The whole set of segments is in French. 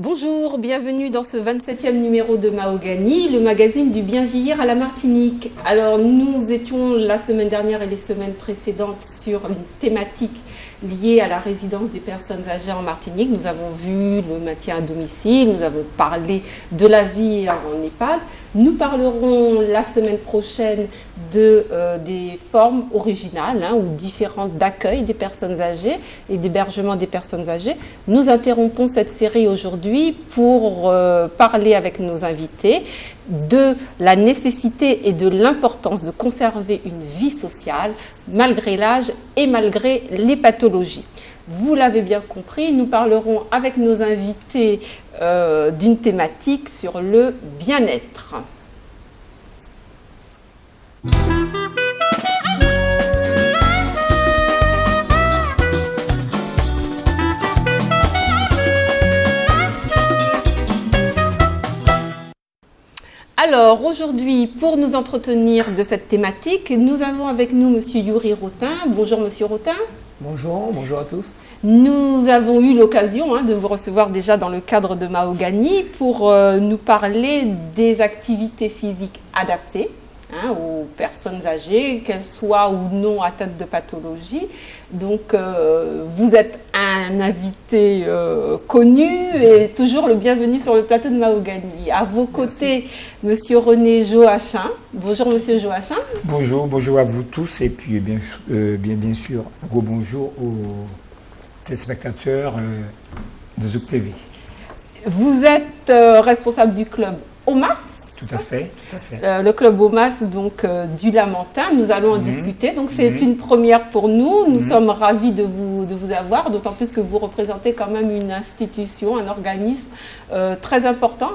Bonjour, bienvenue dans ce 27e numéro de Mahogany, le magazine du bien vieillir à la Martinique. Alors nous étions la semaine dernière et les semaines précédentes sur une thématique liée à la résidence des personnes âgées en Martinique. Nous avons vu le maintien à domicile, nous avons parlé de la vie en EHPAD. Nous parlerons la semaine prochaine des formes originales ou différentes d'accueil des personnes âgées et d'hébergement des personnes âgées. Nous interrompons cette série aujourd'hui pour parler avec nos invités de la nécessité et de l'importance de conserver une vie sociale malgré l'âge et malgré les pathologies. Vous l'avez bien compris, nous parlerons avec nos invités d'une thématique sur le bien-être. Alors aujourd'hui, pour nous entretenir de cette thématique, nous avons avec nous Monsieur Yuri Rotin. Bonjour Monsieur Rotin. Bonjour, bonjour à tous. Nous avons eu l'occasion de vous recevoir déjà dans le cadre de Mahogany pour nous parler des activités physiques adaptées aux personnes âgées, qu'elles soient ou non atteintes de pathologie. Donc vous êtes un invité connu et toujours le bienvenu sur le plateau de Mahogany. À vos côtés, Monsieur René Joachim. Bonjour Monsieur Joachim. Bonjour, bonjour à vous tous et puis bien sûr, un gros bonjour aux téléspectateurs de Zouk TV. Vous êtes responsable du club OMAS. Tout à fait, tout à fait. Le club OMAS donc du Lamentin, nous allons en discuter. Donc c'est une première pour nous. Nous sommes ravis de vous avoir, d'autant plus que vous représentez quand même une institution, un organisme très important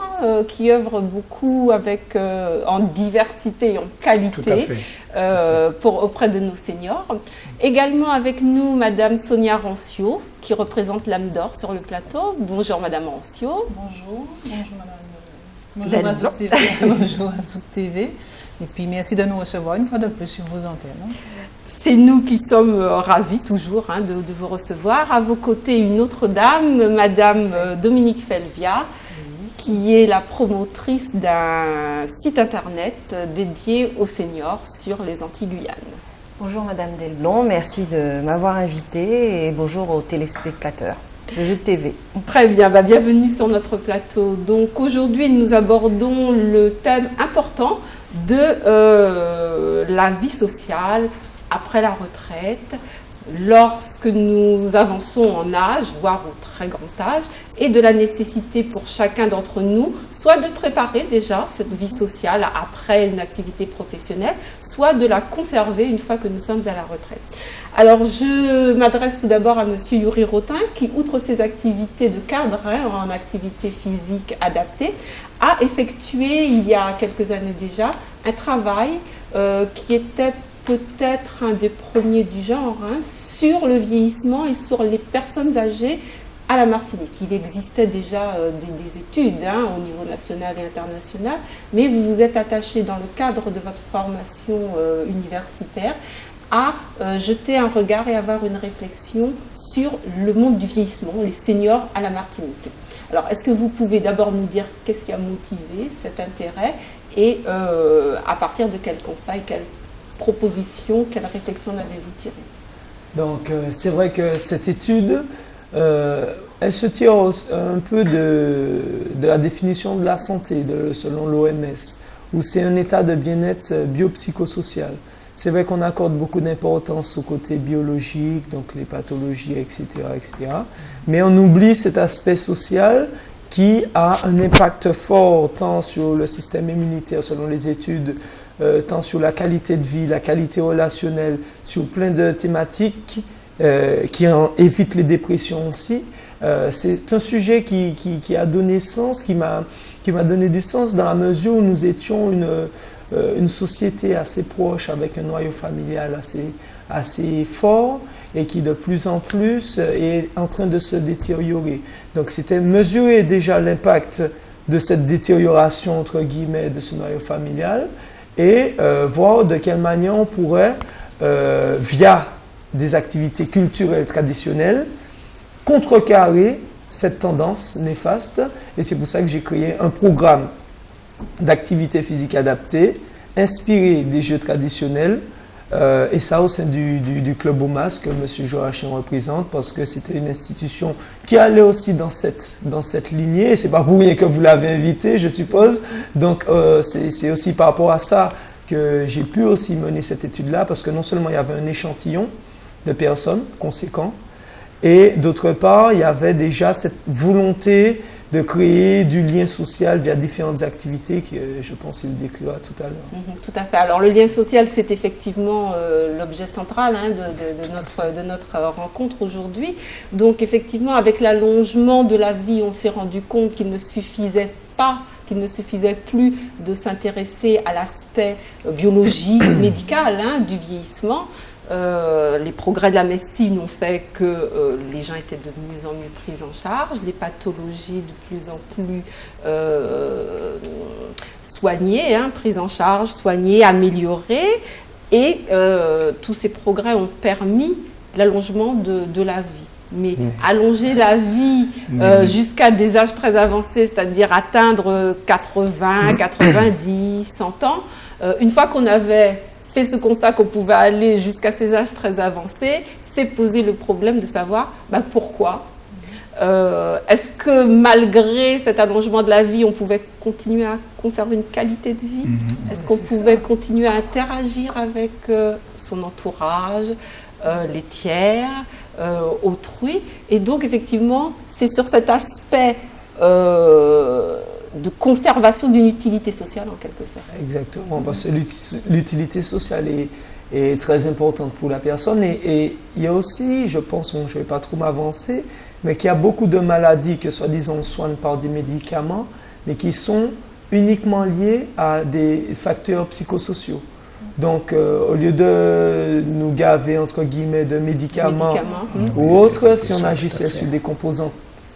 qui œuvre beaucoup avec en diversité et en qualité. Tout à fait. Auprès de nos seniors. Également avec nous Madame Sonia Rancio qui représente l'âme d'or sur le plateau. Bonjour Madame Rancio. Bonjour, bonjour Madame. Bonjour à Zouk TV. Bonjour à Zouk TV. Et puis merci de nous recevoir une fois de plus sur vos antennes. C'est nous qui sommes ravis toujours de vous recevoir. À vos côtés, une autre dame, Madame Dominique Felvia, qui est la promotrice d'un site internet dédié aux seniors sur les Antilles-Guyane. Bonjour Madame Delblond, merci de m'avoir invitée et bonjour aux téléspectateurs de Zouk TV. Très bien, bienvenue sur notre plateau. Donc aujourd'hui, nous abordons le thème important de la vie sociale après la retraite, lorsque nous avançons en âge, voire au très grand âge, et de la nécessité pour chacun d'entre nous, soit de préparer déjà cette vie sociale après une activité professionnelle, soit de la conserver une fois que nous sommes à la retraite. Alors, je m'adresse tout d'abord à Monsieur Yuri Rotin, qui, outre ses activités de cadre en activité physique adaptée, a effectué, il y a quelques années déjà, un travail qui était peut-être un des premiers du genre sur le vieillissement et sur les personnes âgées à la Martinique. Il existait déjà des études au niveau national et international, mais vous vous êtes attaché dans le cadre de votre formation universitaire à jeter un regard et avoir une réflexion sur le monde du vieillissement, les seniors à la Martinique. Alors, est-ce que vous pouvez d'abord nous dire qu'est-ce qui a motivé cet intérêt et à partir de quel constat et quelle proposition, quelle réflexion avez-vous tiré? Donc, c'est vrai que cette étude, elle se tire un peu de la définition de la santé selon l'OMS, où c'est un état de bien-être biopsychosocial. C'est vrai qu'on accorde beaucoup d'importance au côté biologique, donc les pathologies, etc., etc. Mais on oublie cet aspect social qui a un impact fort tant sur le système immunitaire selon les études, tant sur la qualité de vie, la qualité relationnelle, sur plein de thématiques qui évitent les dépressions aussi. c'est un sujet qui a donné sens, qui m'a donné du sens dans la mesure où nous étions une société assez proche avec un noyau familial assez fort et qui de plus en plus est en train de se détériorer. Donc c'était mesurer déjà l'impact de cette détérioration entre guillemets de ce noyau familial et voir de quelle manière on pourrait, via des activités culturelles traditionnelles, contrecarrer cette tendance néfaste. Et c'est pour ça que j'ai créé un programme d'activité physique adaptée, inspiré des jeux traditionnels, et ça au sein du Club Omas que M. Joachim représente, parce que c'était une institution qui allait aussi dans cette lignée, et c'est pas pour rien que vous l'avez invité, je suppose. Donc c'est aussi par rapport à ça que j'ai pu aussi mener cette étude-là, parce que non seulement il y avait un échantillon de personnes conséquent, et d'autre part, il y avait déjà cette volonté de créer du lien social via différentes activités que je pense qu'il décrira tout à l'heure. Tout à fait. Alors le lien social, c'est effectivement l'objet central de notre rencontre aujourd'hui. Donc effectivement, avec l'allongement de la vie, on s'est rendu compte qu'il ne suffisait plus de s'intéresser à l'aspect biologique, médical du vieillissement. Les progrès de la médecine ont fait que les gens étaient de mieux en mieux pris en charge, les pathologies de plus en plus soignées, prises en charge, soignées, améliorées, et tous ces progrès ont permis l'allongement de la vie. Mais allonger la vie jusqu'à des âges très avancés, c'est-à-dire atteindre 80, 90, 100 ans, une fois qu'on avait fait ce constat qu'on pouvait aller jusqu'à ces âges très avancés, c'est poser le problème de savoir pourquoi. Est-ce que malgré cet allongement de la vie, on pouvait continuer à conserver une qualité de vie? Est-ce qu'on pouvait continuer à interagir avec son entourage, les tiers, autrui? Et donc effectivement, c'est sur cet aspect de conservation d'une utilité sociale en quelque sorte. Exactement, parce que l'utilité sociale est très importante pour la personne, et il y a aussi, je pense, je ne vais pas trop m'avancer, mais qu'il y a beaucoup de maladies que soi-disant on soigne par des médicaments, mais qui sont uniquement liées à des facteurs psychosociaux. Donc, au lieu de nous gaver, entre guillemets, de médicaments ou autres, si on agissait sur des composantes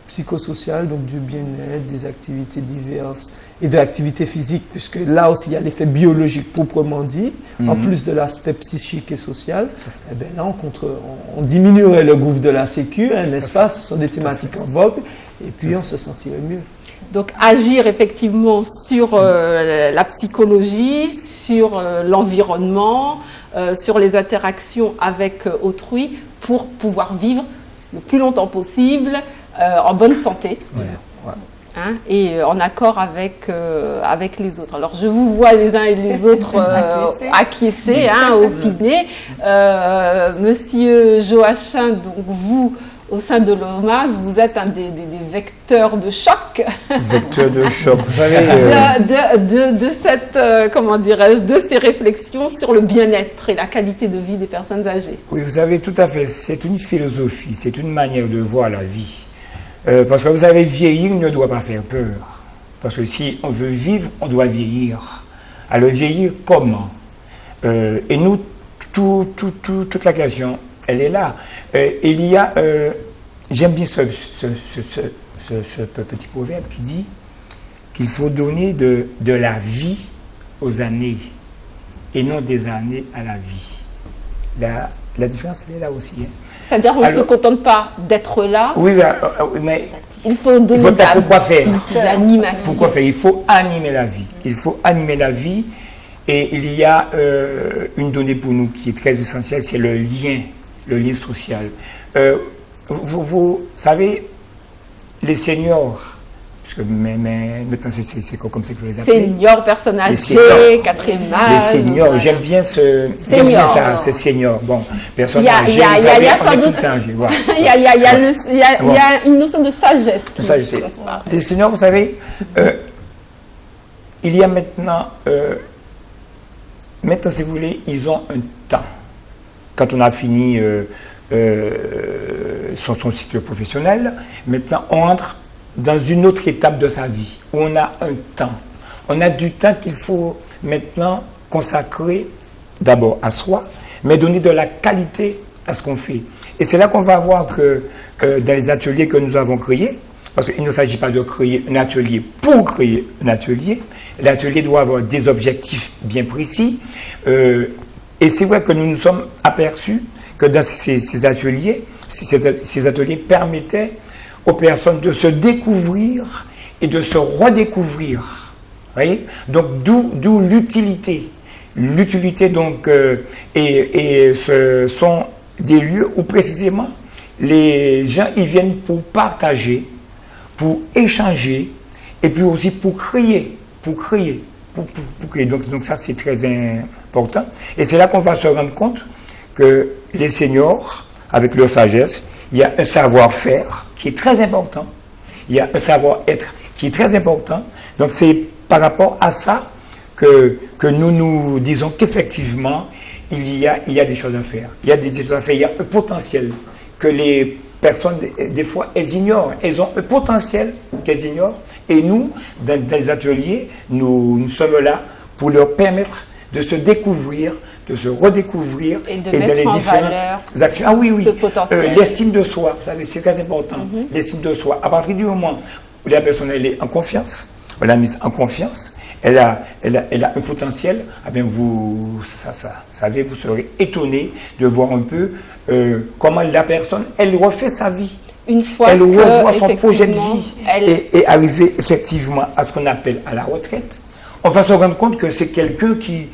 psychosociales, donc du bien-être, des activités diverses et de l'activité physique, puisque là aussi il y a l'effet biologique proprement dit, en plus de l'aspect psychique et social, et bien là on diminuerait le gouffre de la sécu, n'est-ce pas? Ce sont des thématiques en vogue, et puis on se sentirait mieux. Donc agir effectivement sur la psychologie, sur l'environnement, sur les interactions avec autrui, pour pouvoir vivre le plus longtemps possible, en bonne santé, et en accord avec les autres. Alors je vous vois les uns et les autres acquiescer, opiner. Monsieur Joachim, donc vous, au sein de l'OMAS, vous êtes un des vecteurs de choc. Vecteur de choc, vous savez. de cette, comment dirais-je, de ces réflexions sur le bien-être et la qualité de vie des personnes âgées. Oui, vous avez tout à fait. C'est une philosophie, c'est une manière de voir la vie. Parce que vous savez, vieillir ne doit pas faire peur. Parce que si on veut vivre, on doit vieillir. Alors vieillir comment? Et nous, toute la question, elle est là. Il y a, j'aime bien ce petit proverbe qui dit qu'il faut donner de la vie aux années et non des années à la vie. La différence, elle est là aussi. C'est-à-dire qu'on ne se contente pas d'être là. Oui, mais il faut donner de l'animation. Pourquoi faire? Il faut animer la vie. Il faut animer la vie. Et il y a une donnée pour nous qui est très essentielle, c'est le lien social. Vous savez, les seniors, parce que maintenant c'est comme ça que vous les appelez. Seniors, personnes âgées, quatrième âge. Les seniors, j'aime bien ça, ces seniors. Bon, personnes âgées, il y a une notion de sagesse. Les seniors, vous savez, il y a maintenant, si vous voulez, ils ont un temps. Quand on a fini son cycle professionnel, maintenant on entre dans une autre étape de sa vie, où on a un temps. On a du temps qu'il faut maintenant consacrer d'abord à soi, mais donner de la qualité à ce qu'on fait. Et c'est là qu'on va voir que dans les ateliers que nous avons créés, parce qu'il ne s'agit pas de créer un atelier pour créer un atelier, l'atelier doit avoir des objectifs bien précis. Et c'est vrai que nous nous sommes aperçus que dans ces ateliers permettaient aux personnes de se découvrir et de se redécouvrir. Vous voyez? Donc, d'où l'utilité. L'utilité, donc, et ce sont des lieux où précisément les gens ils viennent pour partager, pour échanger, et puis aussi pour créer. Donc ça, c'est très important. Et c'est là qu'on va se rendre compte que les seniors, avec leur sagesse, il y a un savoir-faire qui est très important. Il y a un savoir-être qui est très important. Donc c'est par rapport à ça que nous nous disons qu'effectivement, il y a des choses à faire. Il y a des choses à faire. Il y a un potentiel que les personnes, des fois, elles ignorent. Elles ont un potentiel qu'elles ignorent. Et nous, dans les ateliers, nous sommes là pour leur permettre de se découvrir, de se redécouvrir et de mettre en valeur actions. Ah oui, ce potentiel. L'estime de soi, vous savez, c'est très important. L'estime de soi. À partir du moment où la personne elle est en confiance, on l'a mise en confiance, elle a un potentiel, eh bien vous savez, vous serez étonné de voir un peu comment la personne, elle refait sa vie. Une fois elle revoit son projet de vie et arriver effectivement à ce qu'on appelle à la retraite, on va se rendre compte que c'est quelqu'un qui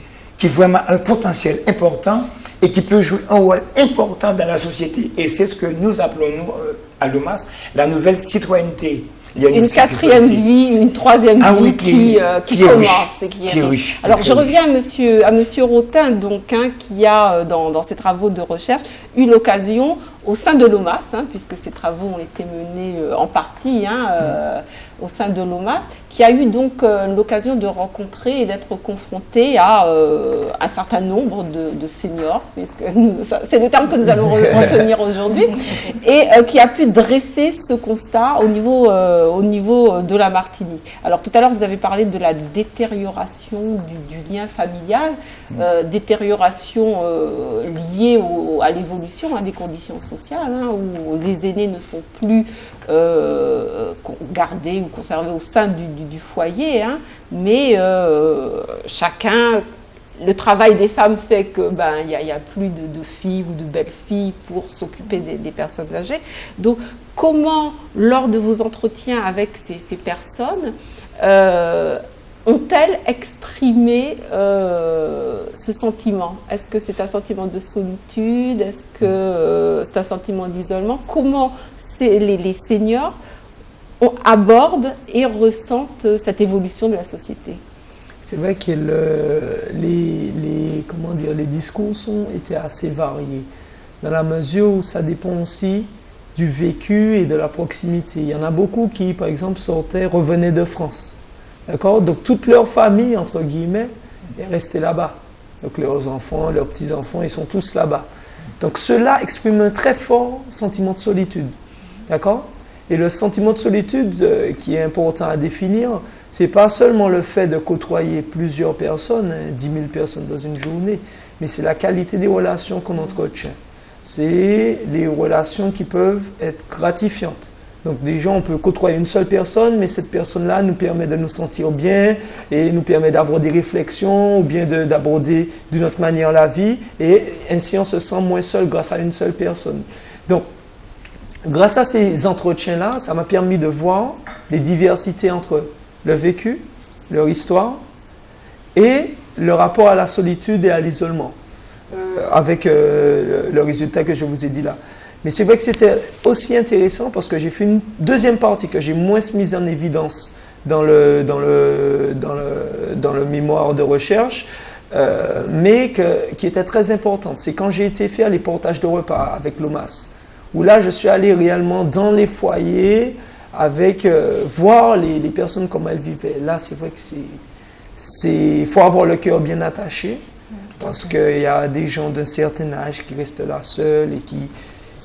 vraiment a un potentiel important et qui peut jouer un rôle important dans la société. Et c'est ce que nous appelons, nous, à l'OMAS, la nouvelle citoyenneté. Il y a une quatrième vie, une troisième vie qui commence et qui est riche. Alors je reviens à monsieur Rotin, donc, qui a, dans ses travaux de recherche, eu l'occasion, au sein de l'OMAS, puisque ces travaux ont été menés en partie au sein de l'OMAS, qui a eu donc l'occasion de rencontrer et d'être confronté à un certain nombre de seniors, puisque c'est le terme que nous allons retenir aujourd'hui, et qui a pu dresser ce constat au niveau de la Martinique. Alors tout à l'heure, vous avez parlé de la détérioration du lien familial, détérioration liée à l'évolution des conditions sociales, où les aînés ne sont plus gardés ou conservés au sein du foyer, mais chacun, le travail des femmes fait que il y a plus de filles ou de belles filles pour s'occuper des personnes âgées. Donc comment, lors de vos entretiens avec ces personnes, ont-elles exprimé ce sentiment? Est-ce que c'est un sentiment de solitude? Est-ce que c'est un sentiment d'isolement? Comment les seniors abordent et ressentent cette évolution de la société? C'est vrai que les discours ont été assez variés, dans la mesure où ça dépend aussi du vécu et de la proximité. Il y en a beaucoup qui, par exemple, revenaient de France. D'accord? Donc toute leur famille, entre guillemets, est restée là-bas. Donc leurs enfants, leurs petits-enfants, ils sont tous là-bas. Donc cela exprime un très fort sentiment de solitude. D'accord? Et le sentiment de solitude qui est important à définir, c'est pas seulement le fait de côtoyer plusieurs personnes, 10 000 personnes dans une journée, mais c'est la qualité des relations qu'on entretient. C'est les relations qui peuvent être gratifiantes. Donc déjà, on peut côtoyer une seule personne, mais cette personne-là nous permet de nous sentir bien et nous permet d'avoir des réflexions ou bien d'aborder d'une autre manière la vie. Et ainsi, on se sent moins seul grâce à une seule personne. Donc, grâce à ces entretiens-là, ça m'a permis de voir les diversités entre le vécu, leur histoire et le rapport à la solitude et à l'isolement, avec le résultat que je vous ai dit là. Mais c'est vrai que c'était aussi intéressant parce que j'ai fait une deuxième partie que j'ai moins mise en évidence dans le mémoire de recherche, mais qui était très importante. C'est quand j'ai été faire les portages de repas avec l'OMAS, où là je suis allé réellement dans les foyers, voir les personnes comment elles vivaient. Là, c'est vrai que faut avoir le cœur bien attaché, parce qu'il y a des gens d'un certain âge qui restent là seuls et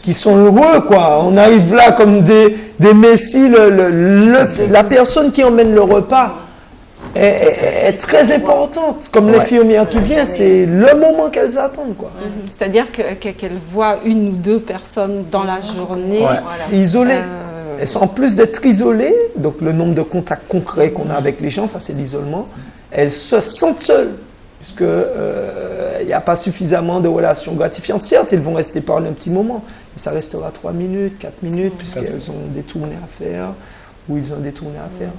qui sont heureux, quoi. On arrive là comme des messies. La personne qui emmène le repas est très importante. Comme l'infirmière qui vient, c'est le moment qu'elles attendent, quoi. C'est-à-dire qu'elles voient une ou deux personnes dans la journée. C'est isolé. Elles sont, en plus d'être isolées, donc le nombre de contacts concrets qu'on a avec les gens, ça c'est l'isolement, elles se sentent seules. Puisque il n'y a pas suffisamment de relations gratifiantes. Certes, ils vont rester parler un petit moment, mais ça restera 3 minutes, 4 minutes, puisqu'elles ont des tournées à faire, ou ils ont des tournées à faire.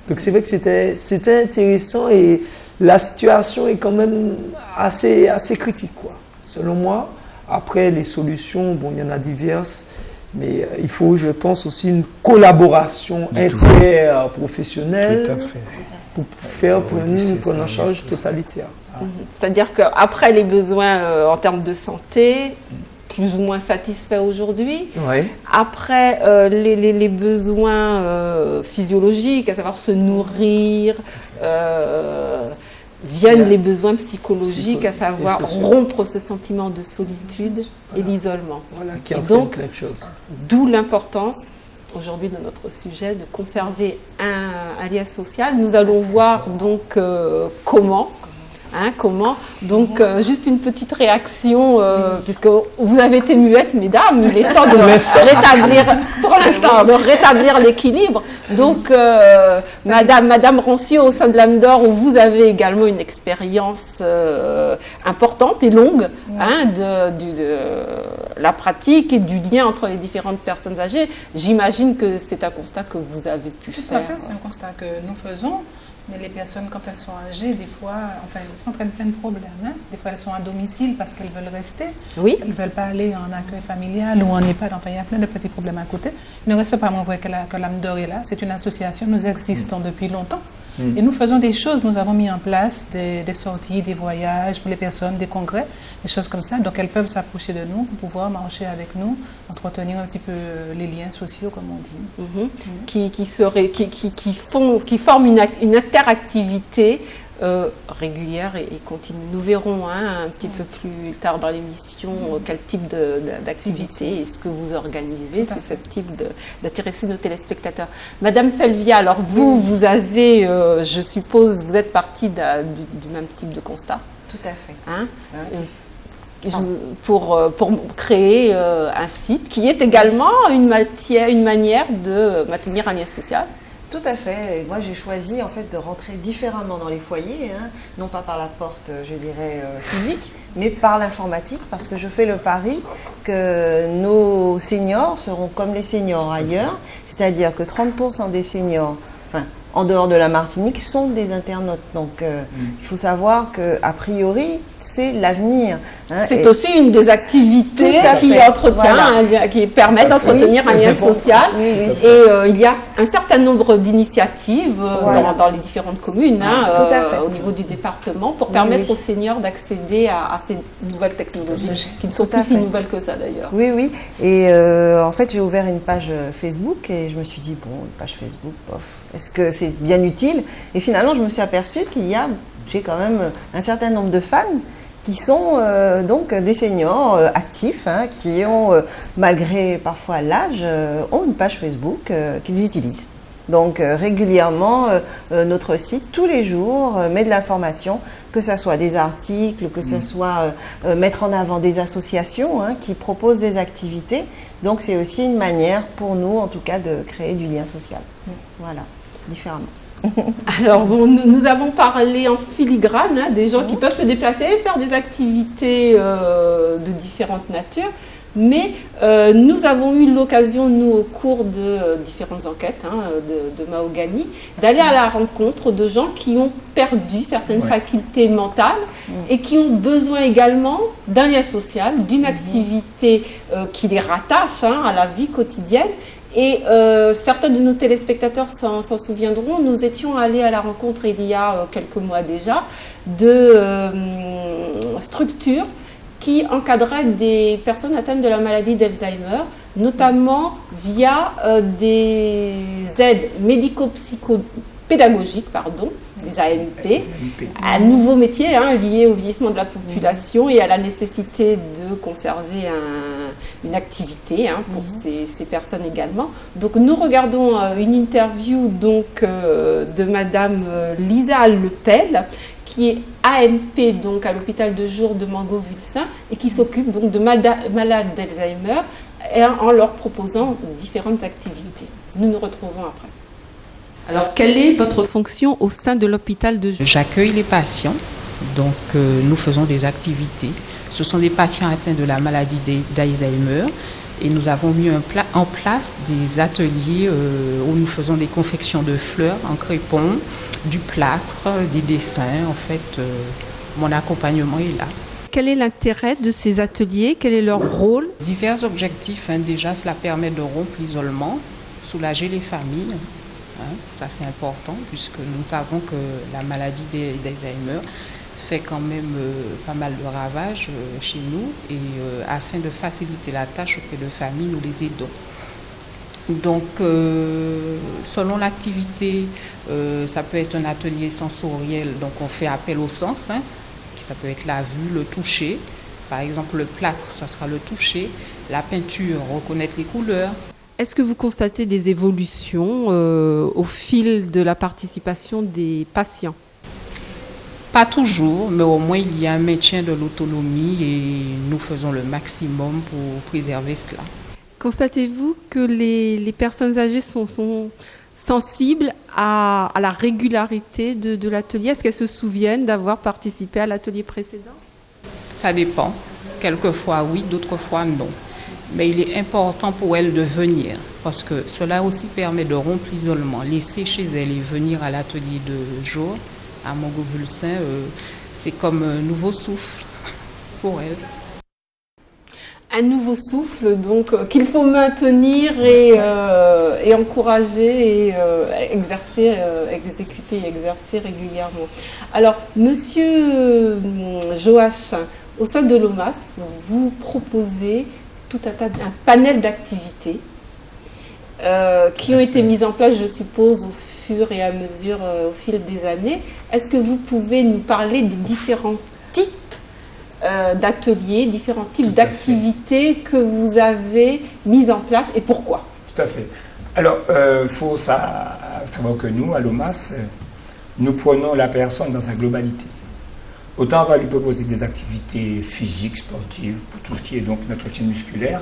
Donc c'est vrai que c'était intéressant, et la situation est quand même assez critique, quoi, selon moi. Après, les solutions, bon, il y en a diverses, mais il faut, je pense, aussi une collaboration interprofessionnelle pour prendre en charge totalitaire. C'est-à-dire qu'après les besoins en termes de santé, plus ou moins satisfaits aujourd'hui, après les besoins physiologiques, à savoir se nourrir, viennent les besoins psychologiques, à savoir rompre ce sentiment de solitude et l'isolement. Voilà, qui entraîne plein de choses. D'où l'importance aujourd'hui de notre sujet de conserver un lien social. Nous allons voir donc comment. Donc, juste une petite réaction, puisque vous avez été muette, mesdames, il est temps de rétablir l'équilibre. Donc, Madame Rancieux, au sein de l'âme d'or, où vous avez également une expérience importante et longue de la pratique et du lien entre les différentes personnes âgées. J'imagine que c'est un constat que vous avez pu faire. Tout à fait, c'est un constat que nous faisons. Mais les personnes, quand elles sont âgées, des fois, elles entraînent plein de problèmes. Des fois, elles sont à domicile parce qu'elles veulent rester. Oui. Elles ne veulent pas aller en accueil familial ou en EHPAD. Enfin, il y a plein de petits problèmes à côté. Il ne reste pas moins vrai que l'âme d'or est là. C'est une association. Nous existons depuis longtemps. Et nous faisons des choses. Nous avons mis en place des sorties, des voyages pour les personnes, des congrès, des choses comme ça. Donc, elles peuvent s'approcher de nous pour pouvoir marcher avec nous, entretenir un petit peu les liens sociaux, comme on dit. Qui forment une interactivité régulière et continue. Nous verrons un petit peu plus tard dans l'émission quel type d'activité est-ce que vous organisez, susceptible d'intéresser nos téléspectateurs. Madame Felvia, alors vous avez, je suppose, vous êtes partie du même type de constat. Tout à fait. Pour créer un site qui est également une manière de maintenir un lien social. Tout à fait. Et moi, j'ai choisi en fait de rentrer différemment dans les foyers, non pas par la porte, je dirais, physique, mais par l'informatique, parce que je fais le pari que nos seniors seront comme les seniors ailleurs, c'est-à-dire que 30% des seniors, en dehors de la Martinique, sont des internautes. Donc, il faut savoir qu'a priori, c'est l'avenir. C'est aussi une des activités qui permet d'entretenir un lien social. Et il y a un certain nombre d'initiatives dans les différentes communes, au niveau du département, pour permettre aux seniors d'accéder à ces nouvelles technologies, qui ne sont pas si nouvelles que ça d'ailleurs. Oui. Et en fait, j'ai ouvert une page Facebook et je me suis dit, une page Facebook, est-ce que c'est bien utile? Et finalement, je me suis aperçue j'ai quand même un certain nombre de fans qui sont donc des seniors actifs, qui ont, malgré parfois l'âge, ont une page Facebook qu'ils utilisent. Donc régulièrement, notre site, tous les jours, met de l'information, que ce soit des articles, que ce soit mettre en avant des associations qui proposent des activités. Donc c'est aussi une manière pour nous, en tout cas, de créer du lien social. Voilà, différemment. Alors, nous avons parlé en filigrane des gens qui peuvent se déplacer et faire des activités de différentes natures, mais nous avons eu l'occasion, nous, au cours de différentes enquêtes de Mahogany, d'aller à la rencontre de gens qui ont perdu certaines facultés mentales et qui ont besoin également d'un lien social, d'une activité qui les rattache à la vie quotidienne. Et certains de nos téléspectateurs s'en souviendront, nous étions allés à la rencontre il y a quelques mois déjà de structures qui encadraient des personnes atteintes de la maladie d'Alzheimer, notamment via des aides médico-psycho-pédagogiques, des AMP, un nouveau métier lié au vieillissement de la population et à la nécessité de conserver une activité pour ces personnes également. Donc nous regardons une interview de Madame Lisa Lepel, qui est AMP donc à l'hôpital de jour de Mango-Vulsin et qui s'occupe donc de malades d'Alzheimer en leur proposant différentes activités. Nous nous retrouvons après. Alors, quelle est votre fonction au sein de l'hôpital de jour? J'accueille les patients, donc nous faisons des activités. Ce sont des patients atteints de la maladie d'Alzheimer et nous avons mis en place des ateliers où nous faisons des confections de fleurs en crépon, du plâtre, des dessins. En fait, mon accompagnement est là. Quel est l'intérêt de ces ateliers? Quel est leur rôle? Divers objectifs. Déjà, cela permet de rompre l'isolement, soulager les familles. Ça, c'est important puisque nous savons que la maladie d'Alzheimer fait quand même pas mal de ravages chez nous et afin de faciliter la tâche auprès de familles, nous les aidons. Donc, selon l'activité, ça peut être un atelier sensoriel, donc on fait appel au sens, ça peut être la vue, le toucher. Par exemple, le plâtre, ça sera le toucher. La peinture, reconnaître les couleurs. Est-ce que vous constatez des évolutions au fil de la participation des patients? Pas toujours, mais au moins il y a un maintien de l'autonomie et nous faisons le maximum pour préserver cela. Constatez-vous que les personnes âgées sont sensibles à la régularité de l'atelier? Est-ce qu'elles se souviennent d'avoir participé à l'atelier précédent? Ça dépend. Quelquefois oui, d'autres fois non. Mais il est important pour elles de venir parce que cela aussi permet de rompre l'isolement. Laisser chez elles et venir à l'atelier de jour à Mango-Vulsin, c'est comme un nouveau souffle pour elles. Un nouveau souffle donc qu'il faut maintenir et encourager et exécuter et exercer régulièrement. Alors, Monsieur Joach, au sein de l'OMAS, vous proposez tout un panel d'activités qui ont été mises en place, je suppose, au fur et à mesure, au fil des années. Est-ce que vous pouvez nous parler des différents types d'ateliers, différents types d'activités que vous avez mises en place et pourquoi? Tout à fait. Alors, il faut savoir que nous, à l'OMAS, nous prenons la personne dans sa globalité. Autant on va lui proposer des activités physiques, sportives, pour tout ce qui est donc l'entretien musculaire.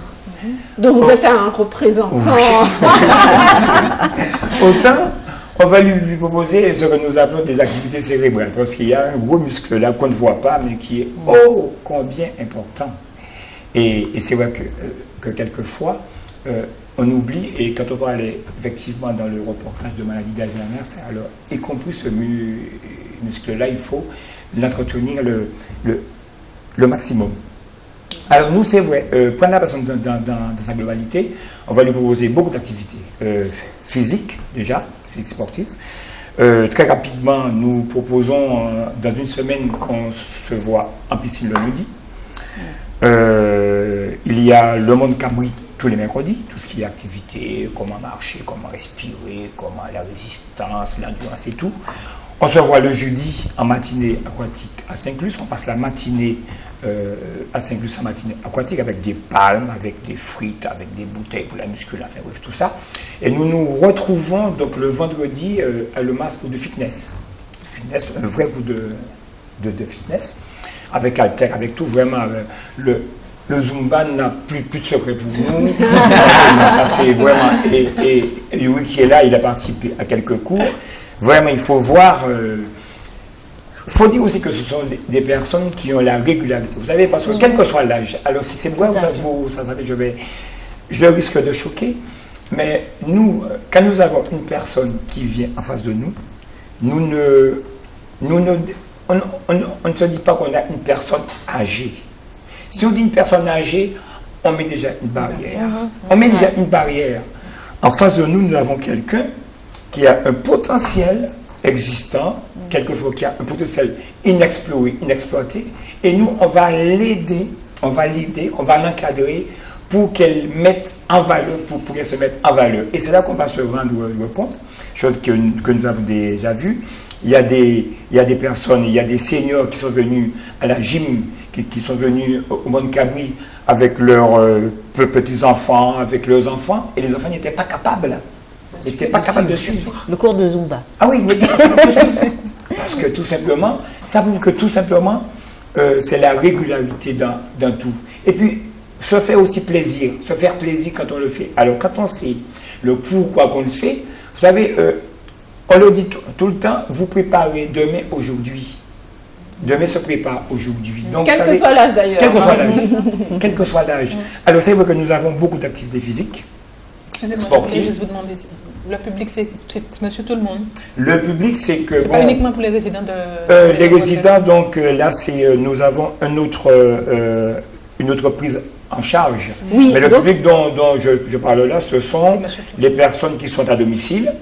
Donc vous êtes un représentant. Autant on va lui proposer ce que nous appelons des activités cérébrales, parce qu'il y a un gros muscle là qu'on ne voit pas, mais qui est ô combien important. Et c'est vrai que quelquefois, on oublie, et quand on parlait effectivement dans le reportage de maladie d'Alzheimer, alors, y compris ce muscle-là, il faut l'entretenir le maximum. Alors nous, c'est vrai, prendre la personne dans sa globalité, on va lui proposer beaucoup d'activités physiques, déjà, physiques sportives. Très rapidement, nous proposons, dans une semaine, on se voit en piscine le lundi. Il y a le monde cabri tous les mercredis, tout ce qui est activité, comment marcher, comment respirer, comment la résistance, l'endurance et tout. On se voit le jeudi en matinée aquatique à Saint-Clus. On passe la matinée à Saint-Clus en matinée aquatique avec des palmes, avec des frites, avec des bouteilles pour la musculation, enfin bref, tout ça. Et nous nous retrouvons donc le vendredi à l'OMAS pour du fitness. Fitness, un vrai coup de fitness, avec halter, avec tout, vraiment. Le Zumba n'a plus de secret pour nous. Ça c'est vraiment. Et Yuri qui est là, il a participé à quelques cours. Vraiment, il faut voir. Il faut dire aussi que ce sont des personnes qui ont la régularité. Vous savez, parce que quel que soit l'âge, alors si c'est moi, vous savez, je risque de choquer, mais nous, quand nous avons une personne qui vient en face de nous, on ne se dit pas qu'on a une personne âgée. Si on dit une personne âgée, on met déjà une barrière. On met déjà une barrière. En face de nous, nous avons quelqu'un qui a un potentiel existant, quelquefois qui a un potentiel inexploré, inexploité, et nous, on va l'aider, on va l'encadrer pour qu'elle mette en valeur, pour qu'elle se mette en valeur. Et c'est là qu'on va se rendre compte, chose que nous avons déjà vue. Il y a des personnes, il y a des seniors qui sont venus à la gym, qui sont venus au Monde Cabri avec leur petits-enfants avec leurs enfants, et les enfants n'étaient pas capables. Ils n'étaient pas capables de suivre. Le cours de Zumba. Ah oui, ils n'étaient pas capables de suivre. Parce que tout simplement, ça prouve que tout simplement, c'est la régularité dans tout. Et puis, se faire aussi plaisir, se faire plaisir quand on le fait. Alors, quand on sait le pourquoi qu'on le fait, vous savez, on le dit tout le temps, vous préparez demain, aujourd'hui. Demain se prépare aujourd'hui. Donc, quel que soit l'âge d'ailleurs. Quel que soit l'âge. Quel que soit l'âge. Alors, c'est vrai que nous avons beaucoup d'activités physiques. Excusez-moi, je voulais juste vous demander, le public, c'est monsieur tout le monde? Le public, c'est que... C'est pas uniquement pour les résidents de... les résidents, donc là, nous avons une autre prise en charge. Oui, mais le public dont je parle là, ce sont les personnes qui sont à domicile,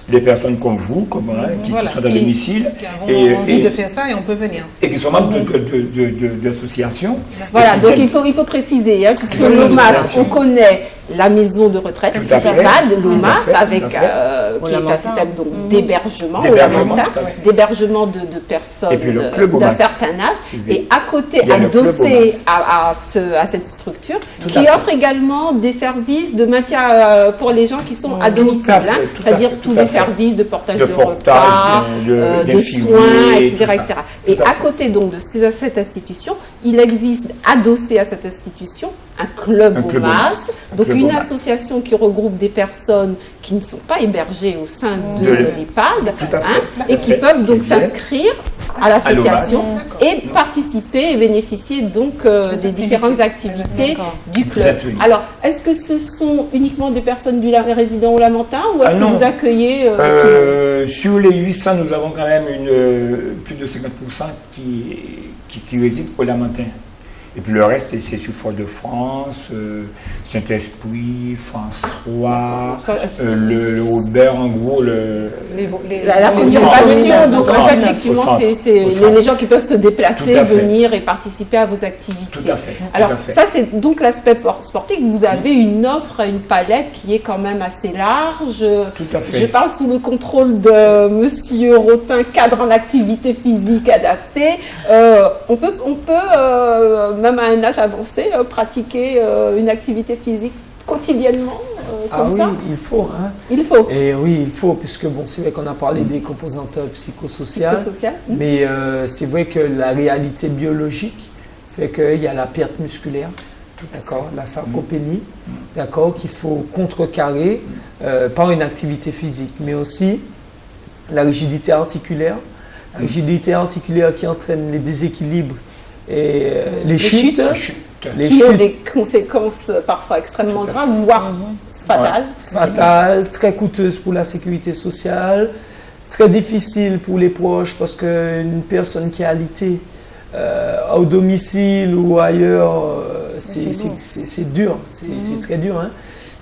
les personnes comme vous, comme moi, qui sont à domicile. Qui ont envie de faire ça et on peut venir. Et qui sont membres d'associations. Voilà, donc il faut préciser, hein, puisque l'OMAS, on connaît la maison de retraite, l'OMAS, avec qui est un système d'hébergement, d'hébergement de personnes d'un certain âge, et à côté, adossé à cette structure, qui offre également des services de maintien pour les gens qui sont à domicile, c'est-à-dire tous les services de portage de repas, de soins, etc. Et à côté donc de cette institution, il existe adossé à cette institution un club OMAS, donc une association qui regroupe des personnes qui ne sont pas hébergées au sein de l'EHPAD et qui peuvent donc s'inscrire à l'association et participer et bénéficier donc des différentes activités du club. Alors, est-ce que ce sont uniquement des personnes du résident au Lamentin ou est-ce que vous accueillez sur les 800, nous avons quand même plus de 50% qui résident au Lamentin. Et puis le reste, c'est sur Fort-de-France, Saint-Esprit, François, le Robert, en gros, la conurbation. Donc en fait, effectivement, c'est les gens qui peuvent se déplacer, venir et participer à vos activités. Tout à fait. Alors ça, c'est donc l'aspect sportif. Vous avez une offre, une palette qui est quand même assez large. Tout à fait. Je parle sous le contrôle de Monsieur Rotin, cadre en activité physique adaptée. On peut même à un âge avancé, pratiquer une activité physique quotidiennement comme ça. Oui, il faut. Hein. Il faut. Et oui, il faut, puisque bon, c'est vrai qu'on a parlé des composantes psychosociales, mais c'est vrai que la réalité biologique fait qu'il y a la perte musculaire, d'accord, la sarcopénie, d'accord, qu'il faut contrecarrer par une activité physique, mais aussi la rigidité articulaire qui entraîne les déséquilibres et les chutes qui ont des conséquences parfois extrêmement graves, voire fatales. Fatales, très coûteuses pour la sécurité sociale, très difficiles pour les proches parce qu'une personne qui est alitée au domicile ou ailleurs, c'est dur, c'est très dur. Hein,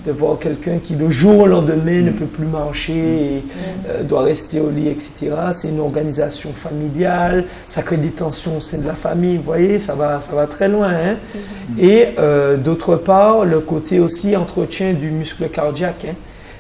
de voir quelqu'un qui, de jour au lendemain, ne peut plus marcher, et, doit rester au lit, etc. C'est une organisation familiale, ça crée des tensions au sein de la famille, vous voyez, ça va très loin. Hein. Et d'autre part, le côté aussi entretien du muscle cardiaque, hein,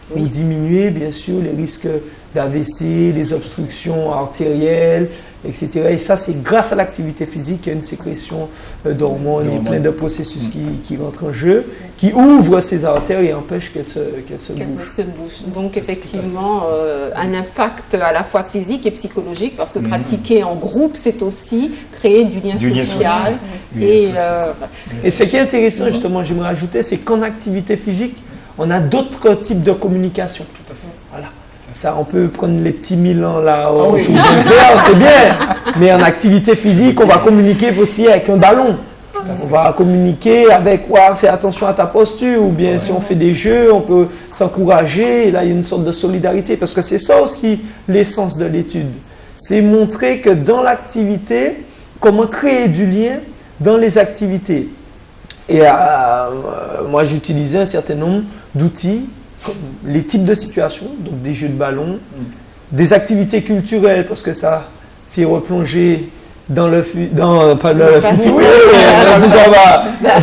pour diminuer, bien sûr, les risques d'AVC, les obstructions artérielles, etc. Et ça, c'est grâce à l'activité physique qu'il y a une sécrétion d'hormones et plein de processus qui rentrent en jeu, qui ouvrent ces artères et empêchent qu'elles se bougent. Donc, effectivement, un impact à la fois physique et psychologique, parce que pratiquer en groupe, c'est aussi créer du lien social. Et ce qui est intéressant, justement, j'aimerais ajouter, c'est qu'en activité physique, on a d'autres types de communication. Tout à fait. Voilà. Ça, on peut prendre les petits Milans là autour du verre, c'est bien. Mais en activité physique, on va communiquer aussi avec un ballon. On va communiquer avec fais attention à ta posture, ou bien si on fait des jeux, on peut s'encourager. Là, il y a une sorte de solidarité, parce que c'est ça aussi l'essence de l'étude. C'est montrer que dans l'activité, comment créer du lien dans les activités. Et moi, j'utilisais un certain nombre d'outils, comme les types de situations, donc des jeux de ballon, des activités culturelles, parce que ça fait replonger dans le futur,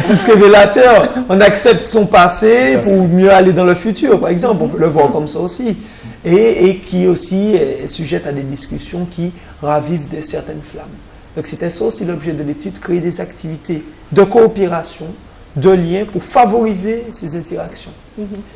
c'est ce révélateur, on accepte son passé pour mieux aller dans le futur, par exemple, on peut le voir comme ça aussi, et qui aussi est sujette à des discussions qui ravivent certaines flammes. Donc c'était ça aussi l'objet de l'étude, créer des activités de coopération, de lien pour favoriser ces interactions.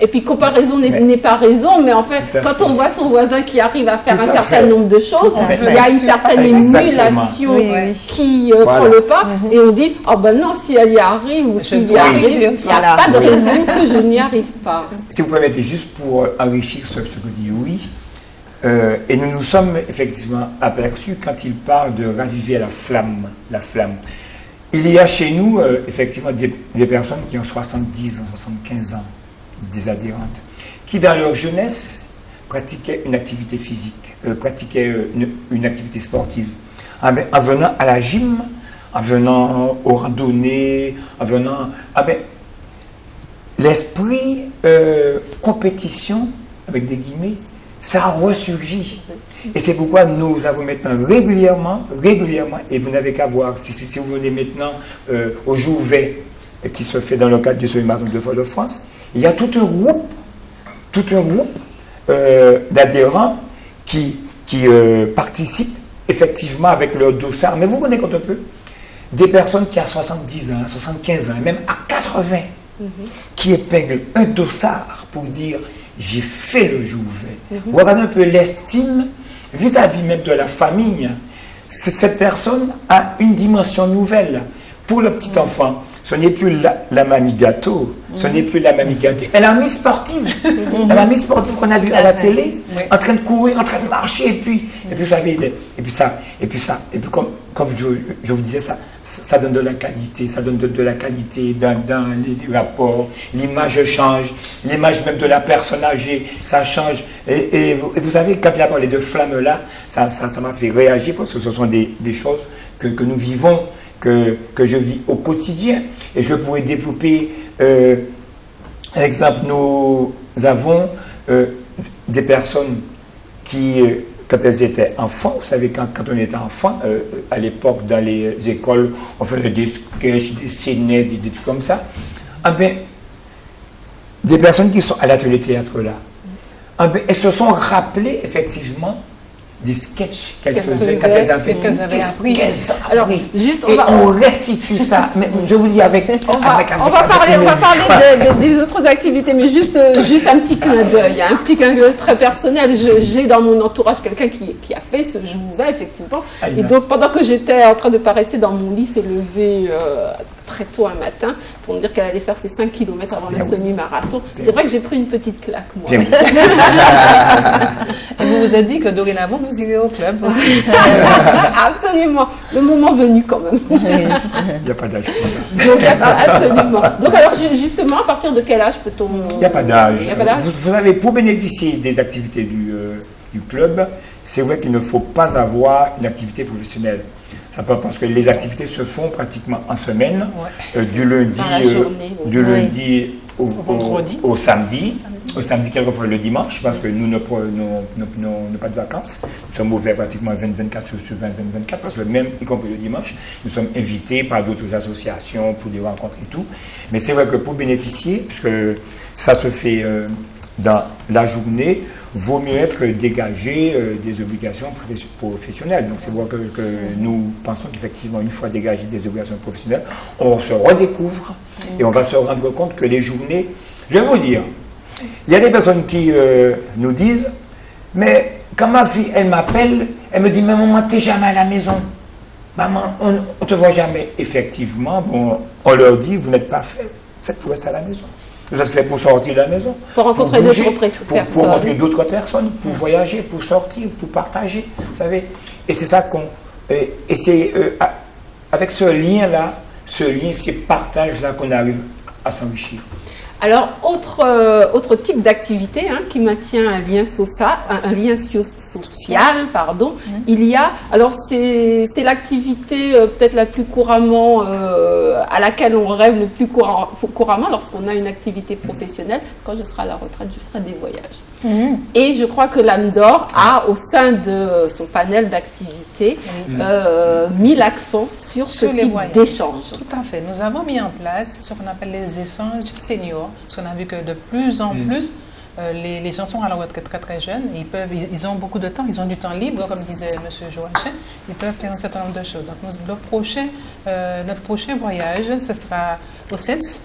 Et puis comparaison n'est pas raison, mais en fait, Tout à quand fait. on voit son voisin qui arrive à faire Tout un à certain fait. nombre de choses, Tout à il fait. y a une certaine Exactement. émulation Oui, oui. qui Voilà. prend le pas, et on se dit, oh ben non, si elle y arrive ou s'il y dois arrive, arriver il n'y a aussi. Voilà. pas de Oui. raison que je n'y arrive pas. Si vous permettez, juste pour enrichir ce que dit oui, et nous nous sommes effectivement aperçus quand il parle de raviver la flamme, la flamme. Il y a chez nous effectivement des personnes qui ont 70 ans, 75 ans, des adhérentes, qui dans leur jeunesse pratiquaient une activité physique, pratiquaient une activité sportive. En venant à la gym, en venant aux randonnées, en venant... l'esprit compétition, avec des guillemets, ça a ressurgi. Et c'est pourquoi nous avons maintenant régulièrement, et vous n'avez qu'à voir, si vous venez maintenant au Jouvet, qui se fait dans le cadre du semi-marathon de Fort-de-France, il y a tout un groupe d'adhérents qui participent effectivement avec leur dossard. Mais vous vous rendez compte un peu, des personnes qui à 70 ans, à 75 ans, même à 80, qui épinglent un dossard pour dire j'ai fait le Jouvet. Vous regardez un peu l'estime vis-à-vis même de la famille. Cette personne a une dimension nouvelle pour le petit enfant. Ce n'est plus la mamie gâteau, ce n'est plus la mamie gâtée. Elle a mis sportive. Elle a mis sportive qu'on a vu à la télé, en train de courir, en train de marcher, et puis comme je vous disais, ça donne de la qualité, ça donne de la qualité dans les rapports, l'image change, l'image même de la personne âgée, ça change. Et vous savez, quand il a parlé de flamme là, ça m'a fait réagir parce que ce sont des choses que nous vivons, que je vis au quotidien. Et je pourrais développer, exemple, nous avons des personnes qui, quand elles étaient enfants, vous savez, quand on était enfant, à l'époque, dans les écoles, on faisait des sketchs, des scénettes, des trucs comme ça. Des personnes qui sont à l'atelier théâtre là, elles se sont rappelées effectivement des sketchs qu'elles faisaient quand elles avaient appris. Alors, juste, on restitue ça. Mais je vous dis on va parler des autres activités, mais juste un petit clin d'œil, un petit clin d'œil très personnel. J'ai dans mon entourage quelqu'un qui a fait ce Jouvet, effectivement. Et donc, pendant que j'étais en train de paresser dans mon lit, s'est levé très tôt un matin pour me dire qu'elle allait faire ses 5 km avant le semi-marathon. C'est vrai que j'ai pris une petite claque, moi. Et vous vous êtes dit que dorénavant, vous irez au club aussi. Absolument. Le moment venu, quand même. Il n'y a pas d'âge pour ça. Donc, absolument. Donc, alors, justement, à partir de quel âge peut-on... Il n'y a pas d'âge. Il n'y a pas d'âge. Vous savez, pour bénéficier des activités du club, c'est vrai qu'il ne faut pas avoir une activité professionnelle. Ça peut, parce que les activités se font pratiquement en semaine, du lundi, au samedi. Au samedi, quelquefois le dimanche, parce que nous n'avons pas de vacances. Nous sommes ouverts pratiquement 24 sur 24, parce que même, y compris le dimanche, nous sommes invités par d'autres associations pour des rencontres et tout. Mais c'est vrai que pour bénéficier, puisque ça se fait dans la journée, vaut mieux être dégagé des obligations professionnelles. Donc c'est vrai que nous pensons qu'effectivement, une fois dégagé des obligations professionnelles, on se redécouvre et on va se rendre compte que les journées... Je vais vous dire, il y a des personnes qui nous disent, mais quand ma fille, elle m'appelle, elle me dit, mais maman, t'es jamais à la maison. Maman, on ne te voit jamais. Effectivement, bon, on leur dit, vous n'êtes pas fait pour rester à la maison. Vous êtes fait pour sortir de la maison. Pour rencontrer d'autres personnes. Pour rencontrer d'autres personnes, pour voyager, pour sortir, pour partager. Vous savez. Et c'est ça qu'on... Et c'est avec ce lien-là, ces partages-là qu'on arrive à s'enrichir. Alors, autre type d'activité qui maintient un lien social, il y a, alors c'est l'activité peut-être la plus couramment, à laquelle on rêve le plus couramment lorsqu'on a une activité professionnelle. Quand je serai à la retraite, je ferai des voyages. Et je crois que l'Âme d'Or a, au sein de son panel d'activités, mis l'accent sur ce type d'échange. Tout à fait. Nous avons mis en place ce qu'on appelle les échanges seniors. Parce qu'on a vu que de plus en plus, Les gens sont à la retraite très très jeunes, et ils ont beaucoup de temps, ils ont du temps libre, comme disait M. Joachim, ils peuvent faire un certain nombre de choses. Donc notre prochain voyage, ce sera au CETS,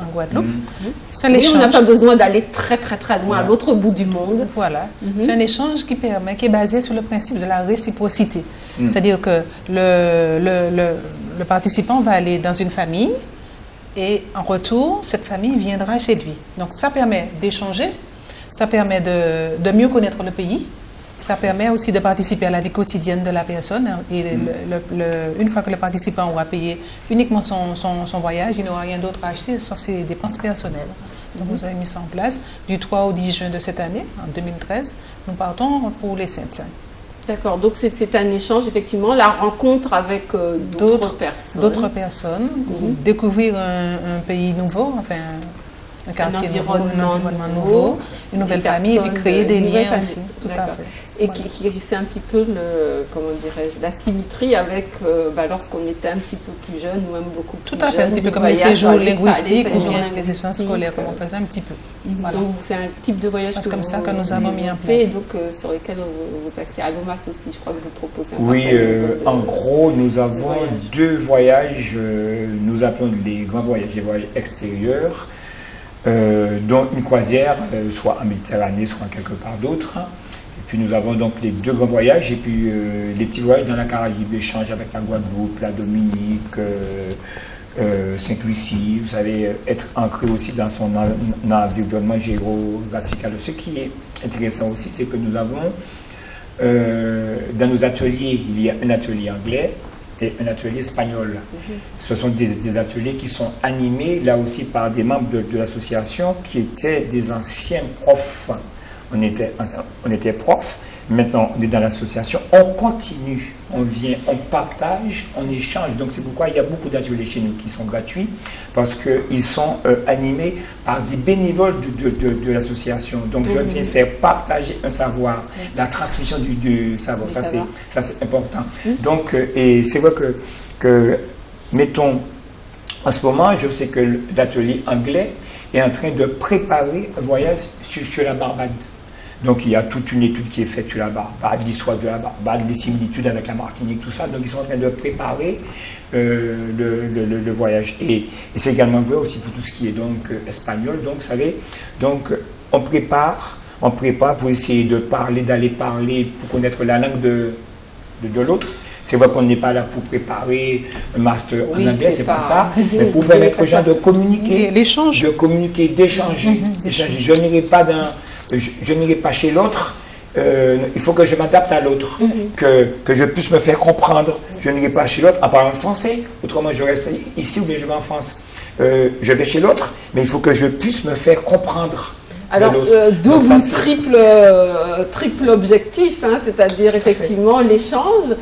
en Guadeloupe. C'est un échange. On n'a pas besoin d'aller très très très loin à l'autre bout du monde. Voilà. C'est un échange qui est basé sur le principe de la réciprocité. C'est-à-dire que le participant va aller dans une famille, et en retour, cette famille viendra chez lui. Donc ça permet d'échanger, ça permet de mieux connaître le pays, ça permet aussi de participer à la vie quotidienne de la personne. Et une fois que le participant aura payé uniquement son voyage, il n'aura rien d'autre à acheter sauf ses dépenses personnelles. Donc vous avez mis ça en place. Du 3 au 10 juin de cette année, en 2013, nous partons pour les Saintes. D'accord, donc c'est un échange, effectivement, la rencontre avec d'autres personnes. Découvrir un pays nouveau, enfin un quartier nouveau, un environnement nouveau, une nouvelle famille, et puis créer des liens aussi. Tout à fait. Et c'est un petit peu, la symétrie avec lorsqu'on était un petit peu plus jeune ou même beaucoup plus jeune. Tout à fait, un petit peu comme les séjours linguistiques ou bien les échanges scolaires, comme on faisait un petit peu. Voilà. Donc c'est un type de voyage comme ça que nous avons mis en place. Et donc sur lesquels vous accédez à l'OMAS aussi, je crois que vous proposez un Oui, en gros, nous avons deux voyages, nous appelons les grands voyages, des voyages extérieurs, dont une croisière, soit en Méditerranée, soit quelque part d'autre. Et puis nous avons donc les deux grands voyages et puis les petits voyages dans la Caraïbe, l'échange avec la Guadeloupe, la Dominique, Sainte-Lucie, vous savez, être ancré aussi dans son environnement géographique. Alors ce qui est intéressant aussi, c'est que nous avons dans nos ateliers, il y a un atelier anglais et un atelier espagnol. Ce sont des ateliers qui sont animés là aussi par des membres de l'association qui étaient des anciens profs. On était profs, maintenant on est dans l'association, on continue, on vient, on partage, on échange. Donc c'est pourquoi il y a beaucoup d'ateliers chez nous qui sont gratuits, parce qu'ils sont animés par des bénévoles de l'association. Donc je viens faire partager un savoir, la transmission du savoir, ça c'est important. Donc, et c'est vrai que, mettons, en ce moment, je sais que l'atelier anglais est en train de préparer un voyage sur la Barbade. Donc il y a toute une étude qui est faite sur la Barbade, l'histoire de la Barbade, les similitudes avec la Martinique, tout ça. Donc ils sont en train de préparer le voyage. Et c'est également vrai aussi pour tout ce qui est donc espagnol. Donc vous savez, donc on prépare pour essayer d'aller parler, pour connaître la langue de l'autre. C'est vrai qu'on n'est pas là pour préparer un master en anglais, c'est pas ça, mais pour permettre aux gens de communiquer, d'échanger. Je n'irai pas chez l'autre, il faut que je m'adapte à l'autre, que je puisse me faire comprendre. Je n'irai pas chez l'autre en parlant français, autrement je reste ici ou bien je vais en France. Je vais chez l'autre, mais il faut que je puisse me faire comprendre. Alors, double ou triple objectif, c'est-à-dire effectivement l'échange,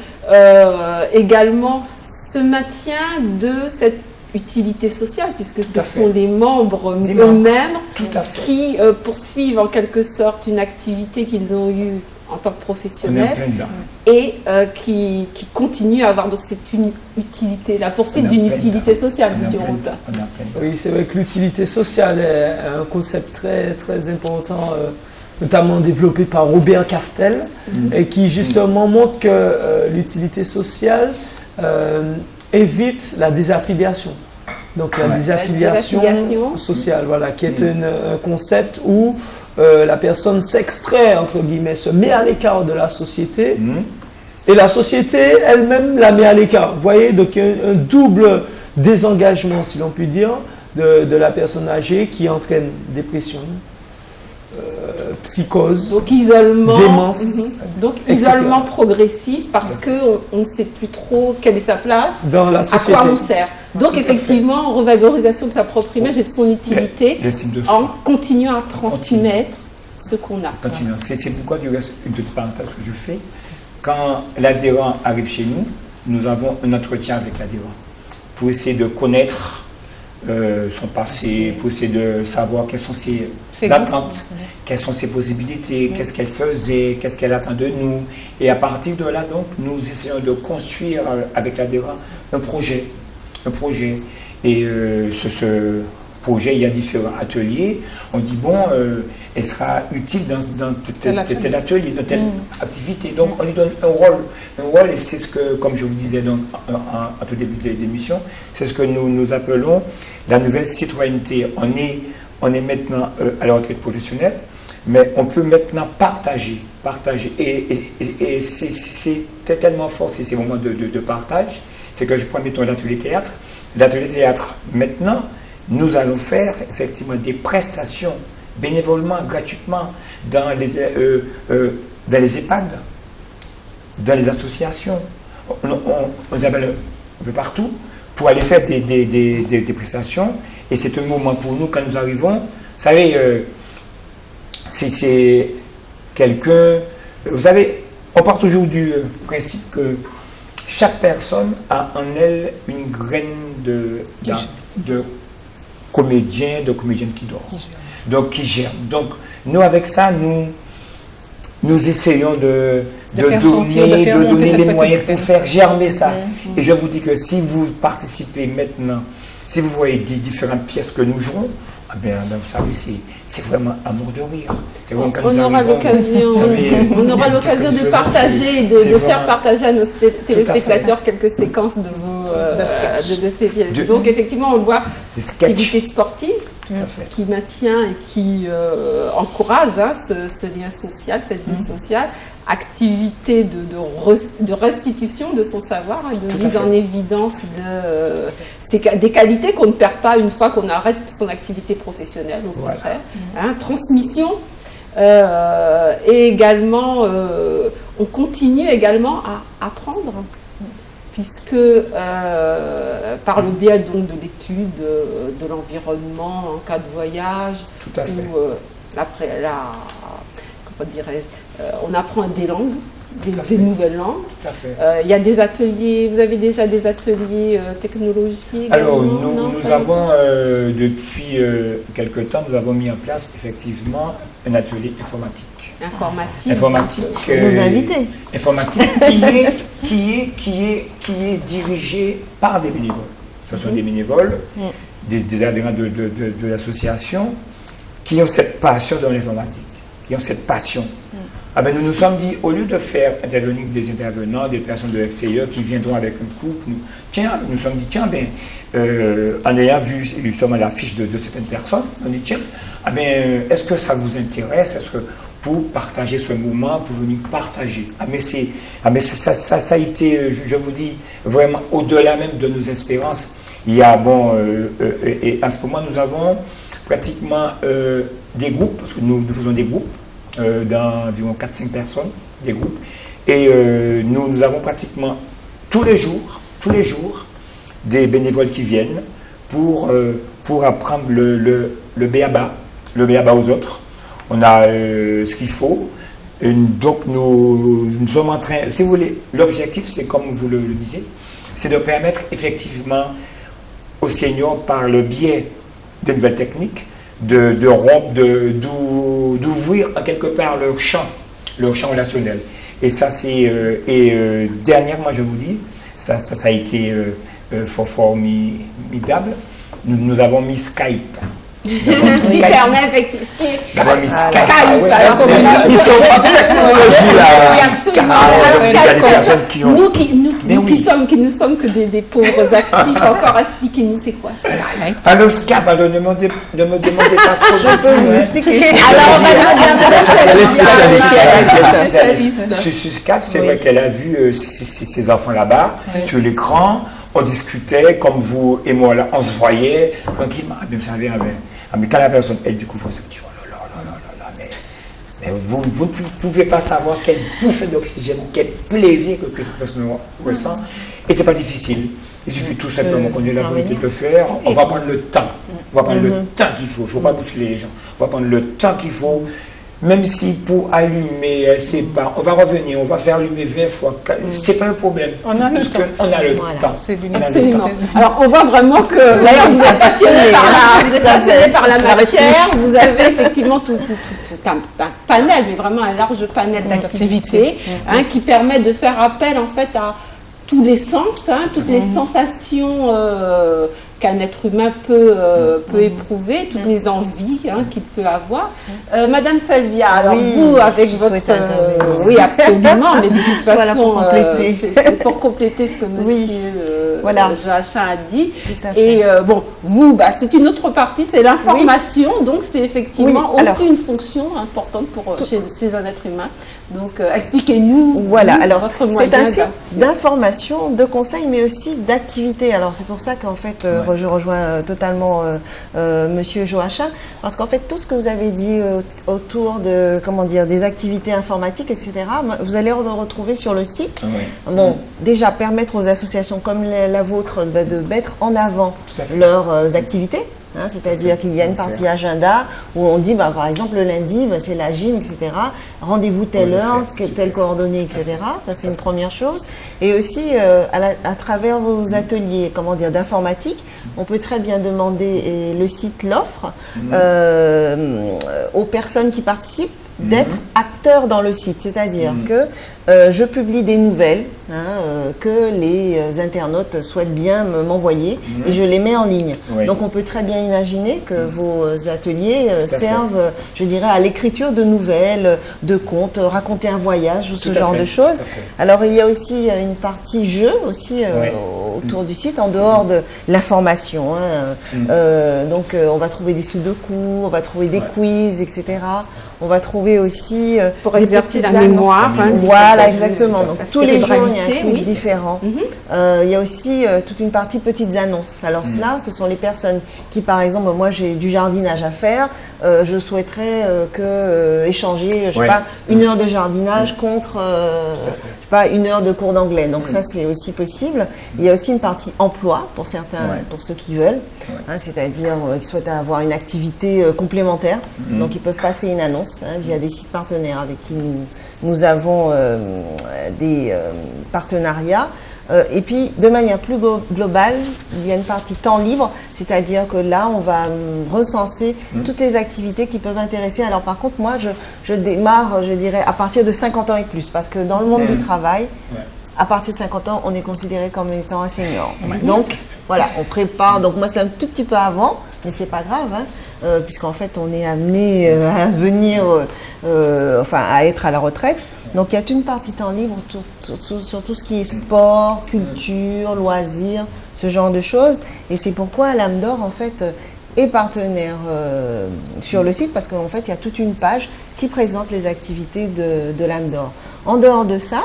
également ce maintien de cette utilité sociale, puisque ce sont les membres eux-mêmes qui poursuivent en quelque sorte une activité qu'ils ont eue en tant que professionnels et qui continuent à avoir. Donc c'est une utilité, la poursuite d'une utilité sociale, monsieur Ronta. Oui, c'est vrai que l'utilité sociale est un concept très, très important, notamment développé par Robert Castel, et qui justement montre que l'utilité sociale évite la désaffiliation. Donc la désaffiliation sociale, voilà, qui est un concept où la personne s'extrait, entre guillemets, se met à l'écart de la société, et la société elle-même la met à l'écart. Vous voyez, donc un double désengagement, si l'on peut dire, de la personne âgée qui entraîne dépression, psychose, donc isolement, démence, donc isolement progressif parce qu'on ne sait plus trop quelle est sa place, dans la société. À quoi on sert. Donc effectivement, revalorisation de sa propre image et de son utilité en continuant à transmettre ce qu'on a. C'est pourquoi, du reste, une petite parenthèse que je fais, quand l'adhérent arrive chez nous, nous avons un entretien avec l'adhérent pour essayer de connaître son passé, pour essayer de savoir quelles sont ses attentes, quelles sont ses possibilités, qu'est-ce qu'elle faisait, qu'est-ce qu'elle attend de nous. Et à partir de là, donc, nous essayons de construire avec l'adhérent un projet. Et projets, il y a différents ateliers. On dit, bon, elle sera utile dans tel atelier, dans telle activité. Donc, on lui donne un rôle, et c'est ce que, comme je vous disais donc, en tout début de l'émission, c'est ce que nous appelons la nouvelle citoyenneté. On est maintenant à la retraite professionnelle, mais on peut maintenant partager. Et c'est tellement fort, ces moments de partage, c'est que je prends, mettons, l'atelier théâtre. L'atelier théâtre, maintenant, nous allons faire effectivement des prestations bénévolement, gratuitement, dans les EHPAD, dans les associations. On appelle un peu partout pour aller faire des prestations. Et c'est un moment pour nous, quand nous arrivons, vous savez, c'est quelqu'un... Vous savez, on part toujours du principe que chaque personne a en elle une graine de comédien, de comédienne qui dort. Donc, qui germe. Donc, nous, avec ça, nous essayons de donner les moyens pour faire germer ça. Et je vous dis que si vous participez maintenant, si vous voyez différentes pièces que nous jouons, ah bien, vous savez, c'est vraiment amour de rire. On aura l'occasion de partager, de faire partager à nos téléspectateurs quelques séquences de ces pièces. Donc effectivement, on voit l'activité sportive qui maintient et qui encourage ce lien social, cette vie sociale, activité de restitution de son savoir, de mise en évidence des qualités qu'on ne perd pas une fois qu'on arrête son activité professionnelle, au contraire. Transmission, et également, on continue également à apprendre, puisque par le biais donc de l'étude de l'environnement en cas de voyage, comment dirais-je, on apprend des langues, des nouvelles langues. Il y a des ateliers, vous avez déjà des ateliers technologiques? Alors, nous avons, depuis quelque temps, nous avons mis en place effectivement un atelier informatique. Informatique. Vous invitez. Informatique qui est dirigé par des bénévoles. Ce sont des bénévoles, des adhérents de l'association qui ont cette passion dans l'informatique, qui ont cette passion. Ah ben nous nous sommes dit, au lieu de faire intervenir des intervenants, des personnes de l'extérieur qui viendront avec un couple, nous nous sommes dit, en ayant vu justement la fiche de certaines personnes, on dit, est-ce que ça vous intéresse? Est-ce que pour partager ce moment, pour venir partager? Ça a été, je vous dis, vraiment au-delà même de nos espérances. Il y a, et à ce moment, nous avons pratiquement des groupes, parce que nous faisons des groupes, d'environ 4-5 personnes, des groupes, et nous avons pratiquement tous les jours des bénévoles qui viennent pour apprendre le B.A.B.A. aux autres. On a ce qu'il faut, et donc nous sommes en train, si vous voulez, l'objectif, c'est comme vous le disiez, c'est de permettre effectivement aux seniors, par le biais de nouvelles techniques, de rompre, d'ouvrir en quelque part leur champ relationnel. Et ça, c'est... dernièrement, je vous dis, ça a été formidable. Nous avons mis Skype. Qui permet effectivement... Nous avons mis Skype. Ils sont en technologie là. Nous qui ne sommes que des pauvres actifs, encore expliquez-nous c'est quoi ça. Alors Skype, ne me demandez pas trop. Je peux vous expliquer. Alors on va sur Skype, c'est vrai qu'elle a vu ses enfants là-bas, sur l'écran, on discutait comme vous et moi là, on se voyait tranquillement. Vous savez, mais quand la personne, elle découvre, on se dit, mais vous ne pouvez pas savoir quelle bouffée d'oxygène, quel plaisir que cette personne ressent. Et c'est pas difficile. Il suffit tout simplement qu'on ait la volonté de le faire. On va prendre le temps. On va prendre le temps qu'il faut. Il ne faut pas bousculer les gens. On va prendre le temps qu'il faut. Même si pour allumer, c'est pas, on va revenir, on va faire allumer 20 fois. C'est pas un problème. On a le temps. On a le temps. Absolument. Alors on voit vraiment que d'ailleurs vous êtes passionné par la matière. Vous avez effectivement tout un panel, mais vraiment un large panel d'activités qui permet de faire appel en fait à tous les sens, toutes les sensations qu'un être humain peut éprouver, toutes les envies qu'il peut avoir. Madame Felvia, alors Oui, vous, avec je votre... souhaite intervenir. oui, absolument, mais de toute façon, Voilà, pour compléter. c'est pour compléter ce que monsieur Oui. Voilà. Joachim a dit. Tout à fait. Et bon, vous, c'est une autre partie, c'est l'information, donc c'est effectivement Oui, alors- aussi une fonction importante chez un être humain. Donc, expliquez-nous Voilà, vous, alors votre moyen c'est un site d'action. d'information, de conseils, mais aussi d'activités. Alors c'est pour ça qu'en fait, je rejoins totalement Monsieur Joachim, parce qu'en fait tout ce que vous avez dit autour de, comment dire, des activités informatiques, etc., vous allez le retrouver sur le site. Bon, déjà permettre aux associations comme la vôtre de mettre en avant Tout à fait. leurs activités. C'est-à-dire qu'il y a une partie agenda où on dit, par exemple, le lundi, c'est la gym, etc. Rendez-vous telle heure, telle coordonnée, etc. Ça, c'est une première chose. Et aussi, à travers vos ateliers, comment dire, d'informatique, on peut très bien demander, et le site l'offre, aux personnes qui participent d'être acteurs dans le site, c'est-à-dire que je publie des nouvelles que les internautes souhaitent bien m'envoyer et je les mets en ligne. Oui. Donc on peut très bien imaginer que vos ateliers servent, je dirais, à l'écriture de nouvelles, de contes, raconter un voyage ou ce genre de choses. Alors il y a aussi une partie jeu aussi autour du site, en dehors de l'information. Donc on va trouver des sudoku, on va trouver des quiz, etc. On va trouver aussi Pour des exercer petites la annonces. mémoire. Voilà, exactement. Donc Parce tous que les les jours, il y a un branités, quiz oui. différent. Il y a aussi toute une partie petites annonces. Alors cela, ce sont les personnes qui, par exemple, moi j'ai du jardinage à faire, je souhaiterais échanger, je sais pas, une heure de jardinage contre, je sais pas, une heure de cours d'anglais. Donc ça, c'est aussi possible. Il y a aussi une partie emploi pour certains, pour ceux qui veulent, c'est-à-dire qui souhaitent avoir une activité complémentaire. Donc ils peuvent passer une annonce via des sites partenaires avec qui nous avons des partenariats. Et puis, de manière plus globale, il y a une partie temps libre, c'est-à-dire que là, on va recenser toutes les activités qui peuvent intéresser. Alors, par contre, moi, je démarre, je dirais, à partir de 50 ans et plus, parce que dans le monde du travail, à partir de 50 ans, on est considéré comme étant un senior. Donc, voilà, on prépare. Donc, moi, c'est un tout petit peu avant, mais c'est pas grave, puisqu'en fait, on est amené à venir, à être à la retraite. Donc, il y a une partie temps libre sur tout ce qui est sport, culture, loisirs, ce genre de choses. Et c'est pourquoi l'Âme d'Or, en fait, est partenaire sur le site, parce qu'en fait, il y a toute une page qui présente les activités de l'Âme d'Or. En dehors de ça,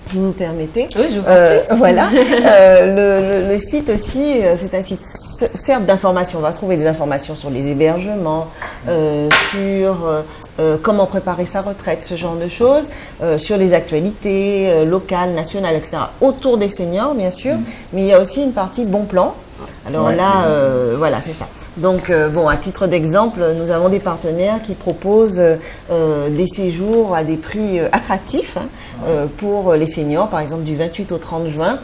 si vous me permettez. Oui, je vous en prie. Voilà. Le site aussi, c'est un site certes d'information. On va trouver des informations sur les hébergements, sur comment préparer sa retraite, ce genre de choses, sur les actualités locales, nationales, etc. Autour des seniors, bien sûr. Mais il y a aussi une partie bon plan. Alors voilà, c'est ça. Donc, à titre d'exemple, nous avons des partenaires qui proposent des séjours à des prix attractifs pour les seniors, par exemple du 28 au 30 juin,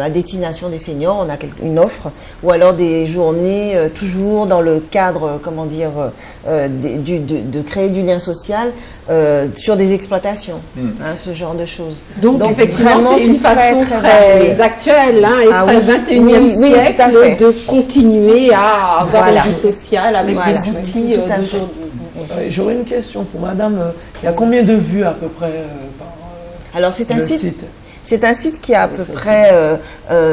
à destination des seniors, on a une offre, ou alors des journées toujours dans le cadre, de créer du lien social sur des exploitations, ce genre de choses. Donc effectivement, vraiment, c'est une façon très actuelle et très 21e siècle tout à fait. de continuer à avoir une vie sociale avec des outils Tout à fait. d'aujourd'hui. J'aurais une question pour madame. Il y a combien de vues à peu près par Alors c'est un le site. site C'est un site qui a à peu près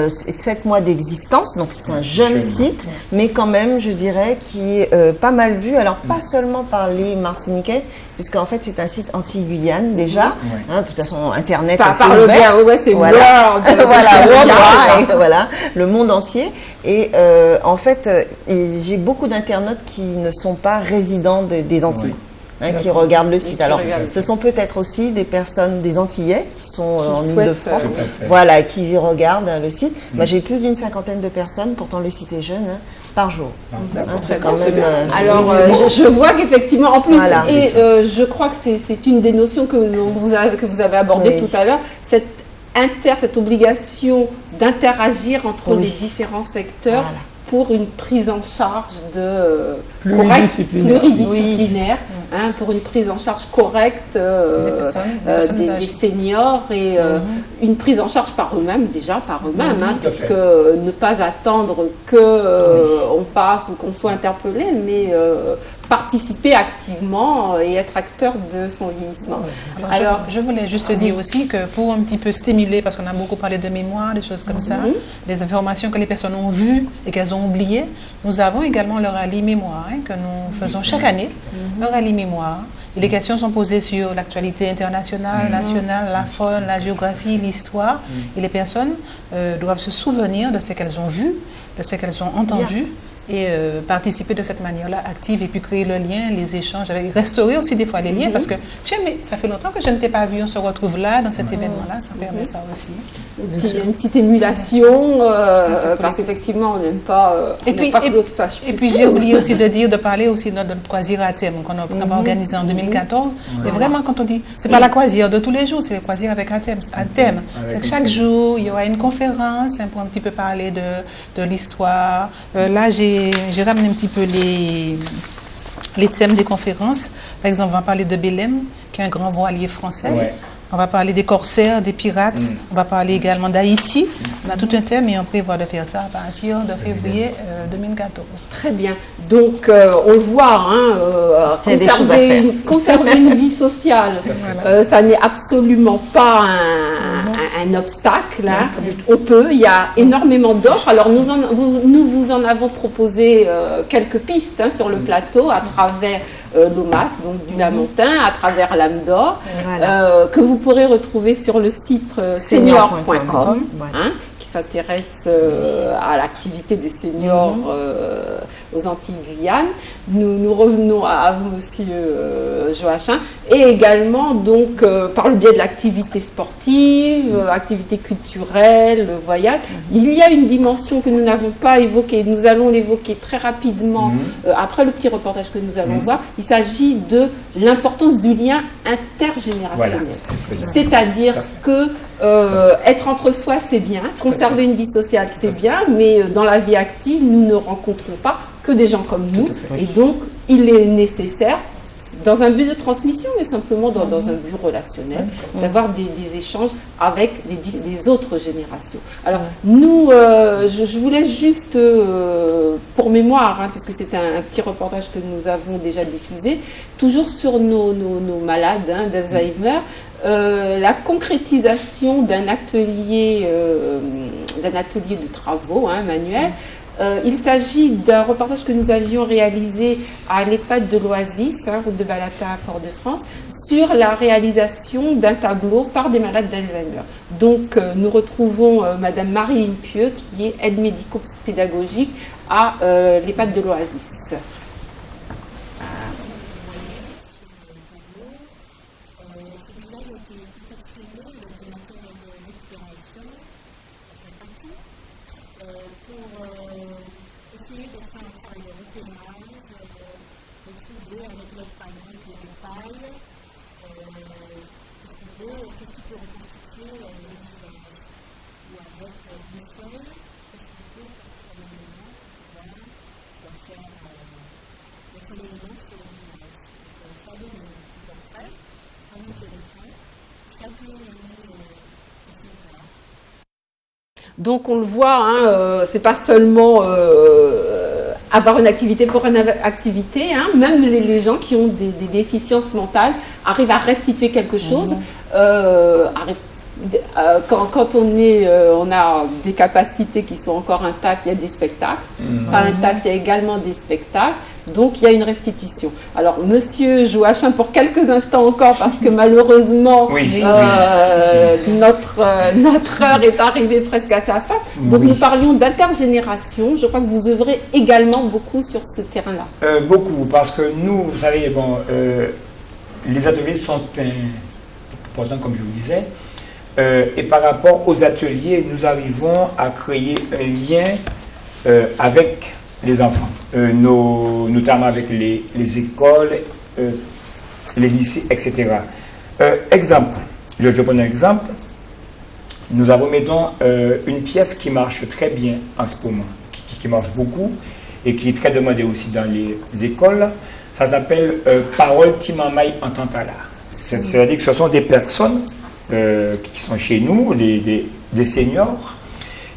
7 mois d'existence, donc c'est un jeune site, mais quand même, je dirais, qui est pas mal vu. Alors, pas seulement par les Martiniquais, puisqu'en fait, c'est un site anti-Guyane déjà. De toute façon, Internet, c'est Par le ouvert. bien, c'est Voilà. world. Worldwide, voilà, le monde entier. Et en fait, j'ai beaucoup d'internautes qui ne sont pas résidents des Antilles. Qui regardent le site. Alors, ce sont peut-être aussi des personnes, des Antillais qui sont en Ile-de-France, voilà, qui regardent le site. Moi, j'ai plus d'une 50aine de personnes, pourtant le site est jeune, par jour. C'est quand même. Alors, je vois qu'effectivement, en plus, Voilà. et je crois que c'est une des notions que vous avez abordées tout à l'heure, cette obligation d'interagir entre les différents secteurs. pour une prise en charge Pluridisciplinaire. pluridisciplinaire, pour une prise en charge correcte des seniors et une prise en charge par eux-mêmes, puisque ne pas attendre qu'on passe ou qu'on soit interpellé, mais participer activement et être acteur de son vieillissement. Alors, je voulais juste dire aussi que pour un petit peu stimuler, parce qu'on a beaucoup parlé de mémoire, des choses comme ça, des informations que les personnes ont vues et qu'elles ont oubliées, nous avons également le rallye mémoire que nous faisons chaque année, le rallye mémoire. Et les questions sont posées sur l'actualité internationale, nationale, la faune, la géographie, l'histoire. Et les personnes doivent se souvenir de ce qu'elles ont vu, de ce qu'elles ont entendu. Et participer de cette manière-là, active, et puis créer le lien, les échanges, restaurer aussi des fois les liens, parce que, tiens, mais ça fait longtemps que je ne t'ai pas vu, on se retrouve là, dans cet événement-là, ça permet ça aussi. Une petite émulation, parce qu'effectivement, on n'aime pas que l'autre sache. Et puis j'ai oublié aussi de parler aussi de notre croisière à thème qu'on a organisé en 2014. Et vraiment, quand on dit, c'est pas la croisière de tous les jours, c'est la croisière avec un thème. C'est que chaque jour, il y aura une conférence pour un petit peu parler de l'histoire. Là, j'ai ramené un petit peu les thèmes des conférences. Par exemple, on va parler de Belém, qui est un grand voilier français. Ouais. On va parler des corsaires, des pirates. On va parler également d'Haïti. On a tout un thème et on prévoit de faire ça à partir de février 2014. Très bien. Donc, on le voit, conserver une vie sociale, ça n'est absolument pas un obstacle. On peut, il y a énormément d'offres. Alors, nous vous en avons proposé quelques pistes sur le plateau à travers l'OMAS, donc du Lamentin, à travers l'âme d'or, que vous pourrez retrouver sur le site senior.com, qui s'intéresse à l'activité des seniors aux Antilles-Guyane. Nous revenons à vous, monsieur Joachim, et également donc par le biais de l'activité sportive, activité culturelle, le voyage. Il y a une dimension que nous n'avons pas évoquée, nous allons l'évoquer très rapidement après le petit reportage que nous allons voir. Il s'agit de l'importance du lien intergénérationnel. Voilà, c'est-à-dire que être entre soi, c'est bien, conserver une vie sociale, c'est bien, mais dans la vie active, nous ne rencontrons pas que des gens comme nous. Et donc, il est nécessaire, dans un but de transmission, mais simplement dans un but relationnel, d'avoir des échanges avec les autres générations. Alors, nous, je voulais juste, pour mémoire, puisque c'est un petit reportage que nous avons déjà diffusé, toujours sur nos malades d'Alzheimer, la concrétisation d'un atelier de travaux manuels. Il s'agit d'un reportage que nous avions réalisé à l'EHPAD de l'Oasis, route de Balata à Fort-de-France, sur la réalisation d'un tableau par des malades d'Alzheimer. Donc, nous retrouvons Madame Marie Pieux, qui est aide médico-pédagogique à l'EHPAD de l'Oasis. Donc on le voit, c'est pas seulement avoir une activité pour une activité, même les gens qui ont des déficiences mentales arrivent à restituer quelque chose, quand on a des capacités qui sont encore intactes, il y a des spectacles, pas intacts, il y a également des spectacles. Donc, il y a une restitution. Alors, monsieur Joachim, pour quelques instants encore, parce que malheureusement, notre heure est arrivée presque à sa fin. Donc, nous parlions d'intergénération. Je crois que vous œuvrez également beaucoup sur ce terrain-là. Beaucoup, parce que nous, vous savez, les ateliers sont importants, comme je vous disais. Et par rapport aux ateliers, nous arrivons à créer un lien avec les enfants, notamment avec les écoles, les lycées, etc. Exemple, je prends un exemple. Nous avons, mettons, une pièce qui marche très bien en ce moment, qui marche beaucoup et qui est très demandé aussi dans les écoles. Ça s'appelle Parole Timamay Entantala. C'est-à-dire que ce sont des personnes qui sont chez nous, des seniors,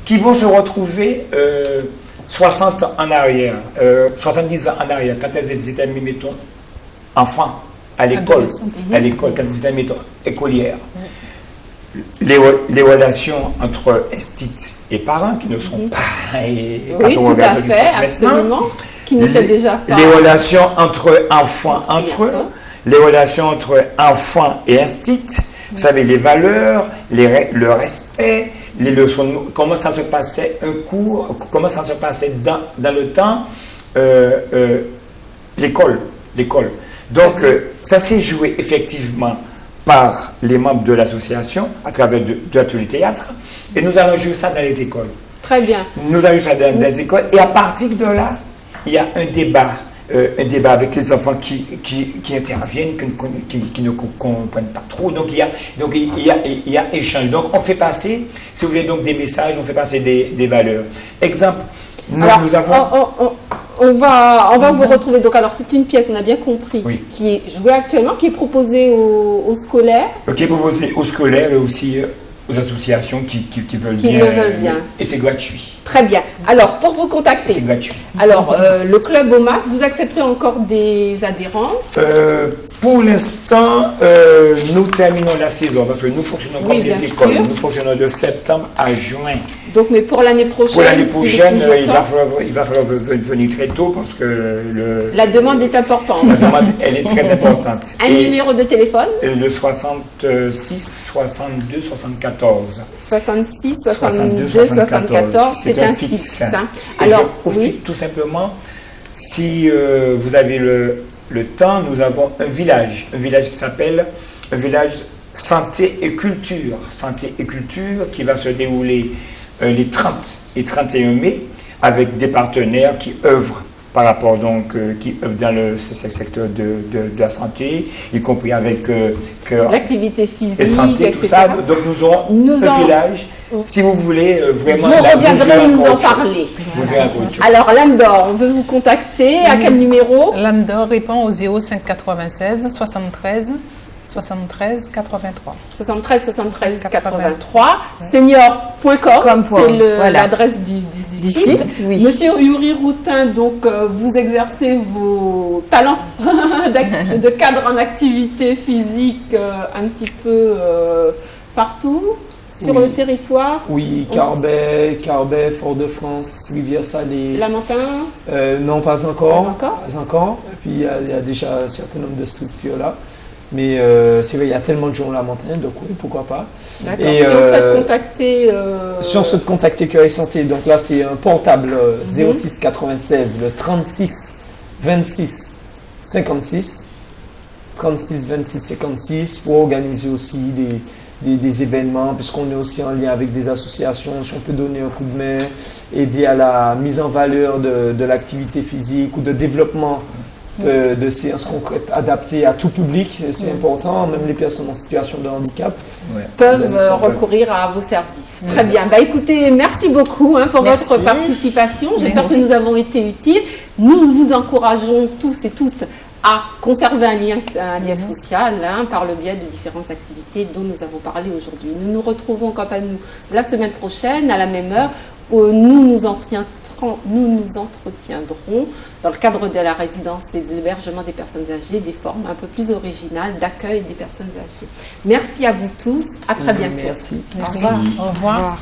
qui vont se retrouver 60 ans en arrière, 70 ans en arrière, quand elles étaient, mettons, enfants à l'école, quand elles étaient, mettons, écolières. Les relations entre instituts et parents qui ne sont pas... Oui, tout à fait, absolument. Qui n'étaient déjà pas... Les relations entre enfants, les relations entre enfants et instituts, vous savez, les valeurs, le respect, les leçons, comment ça se passait un cours, comment ça se passait dans le temps, l'école. Donc, ça s'est joué effectivement par les membres de l'association à travers de l'atelier théâtre, et nous allons jouer ça dans les écoles. Très bien. Nous allons jouer ça dans les écoles, et à partir de là, il y a un débat avec les enfants qui interviennent, qui ne comprennent pas trop. Donc il y a échange. Donc on fait passer, si vous voulez, donc des messages, on fait passer des valeurs. Exemple, nous avons... On va vous retrouver. Donc alors c'est une pièce, on a bien compris, qui est jouée actuellement, qui est proposée aux scolaires. Qui est proposée aux scolaires et aussi aux associations qui veulent bien. Et c'est gratuit. Très bien. Alors, pour vous contacter. C'est gratuit. Alors, le club OMAS, vous acceptez encore des adhérents? Pour l'instant, nous terminons la saison parce que nous fonctionnons comme les écoles. Nous fonctionnons de septembre à juin. Donc, mais pour l'année prochaine? Pour l'année prochaine, il va falloir venir très tôt parce que la demande est importante. La demande, elle est très importante. Un numéro de téléphone? Le 66 62 74. 66 62 74. C'est un fixe. Alors, je profite tout simplement, si vous avez le temps, nous avons un village qui s'appelle un village santé et culture. Santé et culture qui va se dérouler les 30 et 31 mai avec des partenaires qui œuvrent par rapport donc qui œuvrent dans le secteur de la santé, y compris avec l'activité physique et santé, etc. tout ça. Donc nous aurons un village. Si vous voulez vraiment... Vous reviendrez nous en parler. Alors, l'âme d'or, on veut vous contacter. À quel numéro? L'âme d'or répond au 05 96 73 73 83. 73 73 83. Senior.com, c'est l'adresse du site. Oui. Monsieur Yuri Routin, donc vous exercez vos talents de cadre en activité physique un petit peu partout sur le territoire. Oui, Carbet, Fort-de-France, Rivière-Salée. Lamentin? Non, pas encore. Pas encore. Et puis il y a déjà un certain nombre de structures là. Mais c'est vrai, il y a tellement de gens à Lamentin, donc oui, pourquoi pas. D'accord. Si on souhaite contacter... Si on souhaite contacter Cœur et Santé, donc là c'est un portable 06 96, le 36 26 56. 36 26 56 pour organiser aussi des événements, puisqu'on est aussi en lien avec des associations, si on peut donner un coup de main, aider à la mise en valeur de l'activité physique ou de développement de séances concrètes adaptées à tout public, c'est important, même les personnes en situation de handicap peuvent recourir à vos services. Très bien. Bah, écoutez, merci beaucoup pour votre participation. J'espère que nous avons été utiles. Nous vous encourageons tous et toutes à conserver un lien social par le biais de différentes activités dont nous avons parlé aujourd'hui. Nous nous retrouvons quant à nous la semaine prochaine à la même heure où nous nous entretiendrons dans le cadre de la résidence et de l'hébergement des personnes âgées des formes un peu plus originales d'accueil des personnes âgées. Merci à vous tous, à très bientôt. Merci. Au revoir.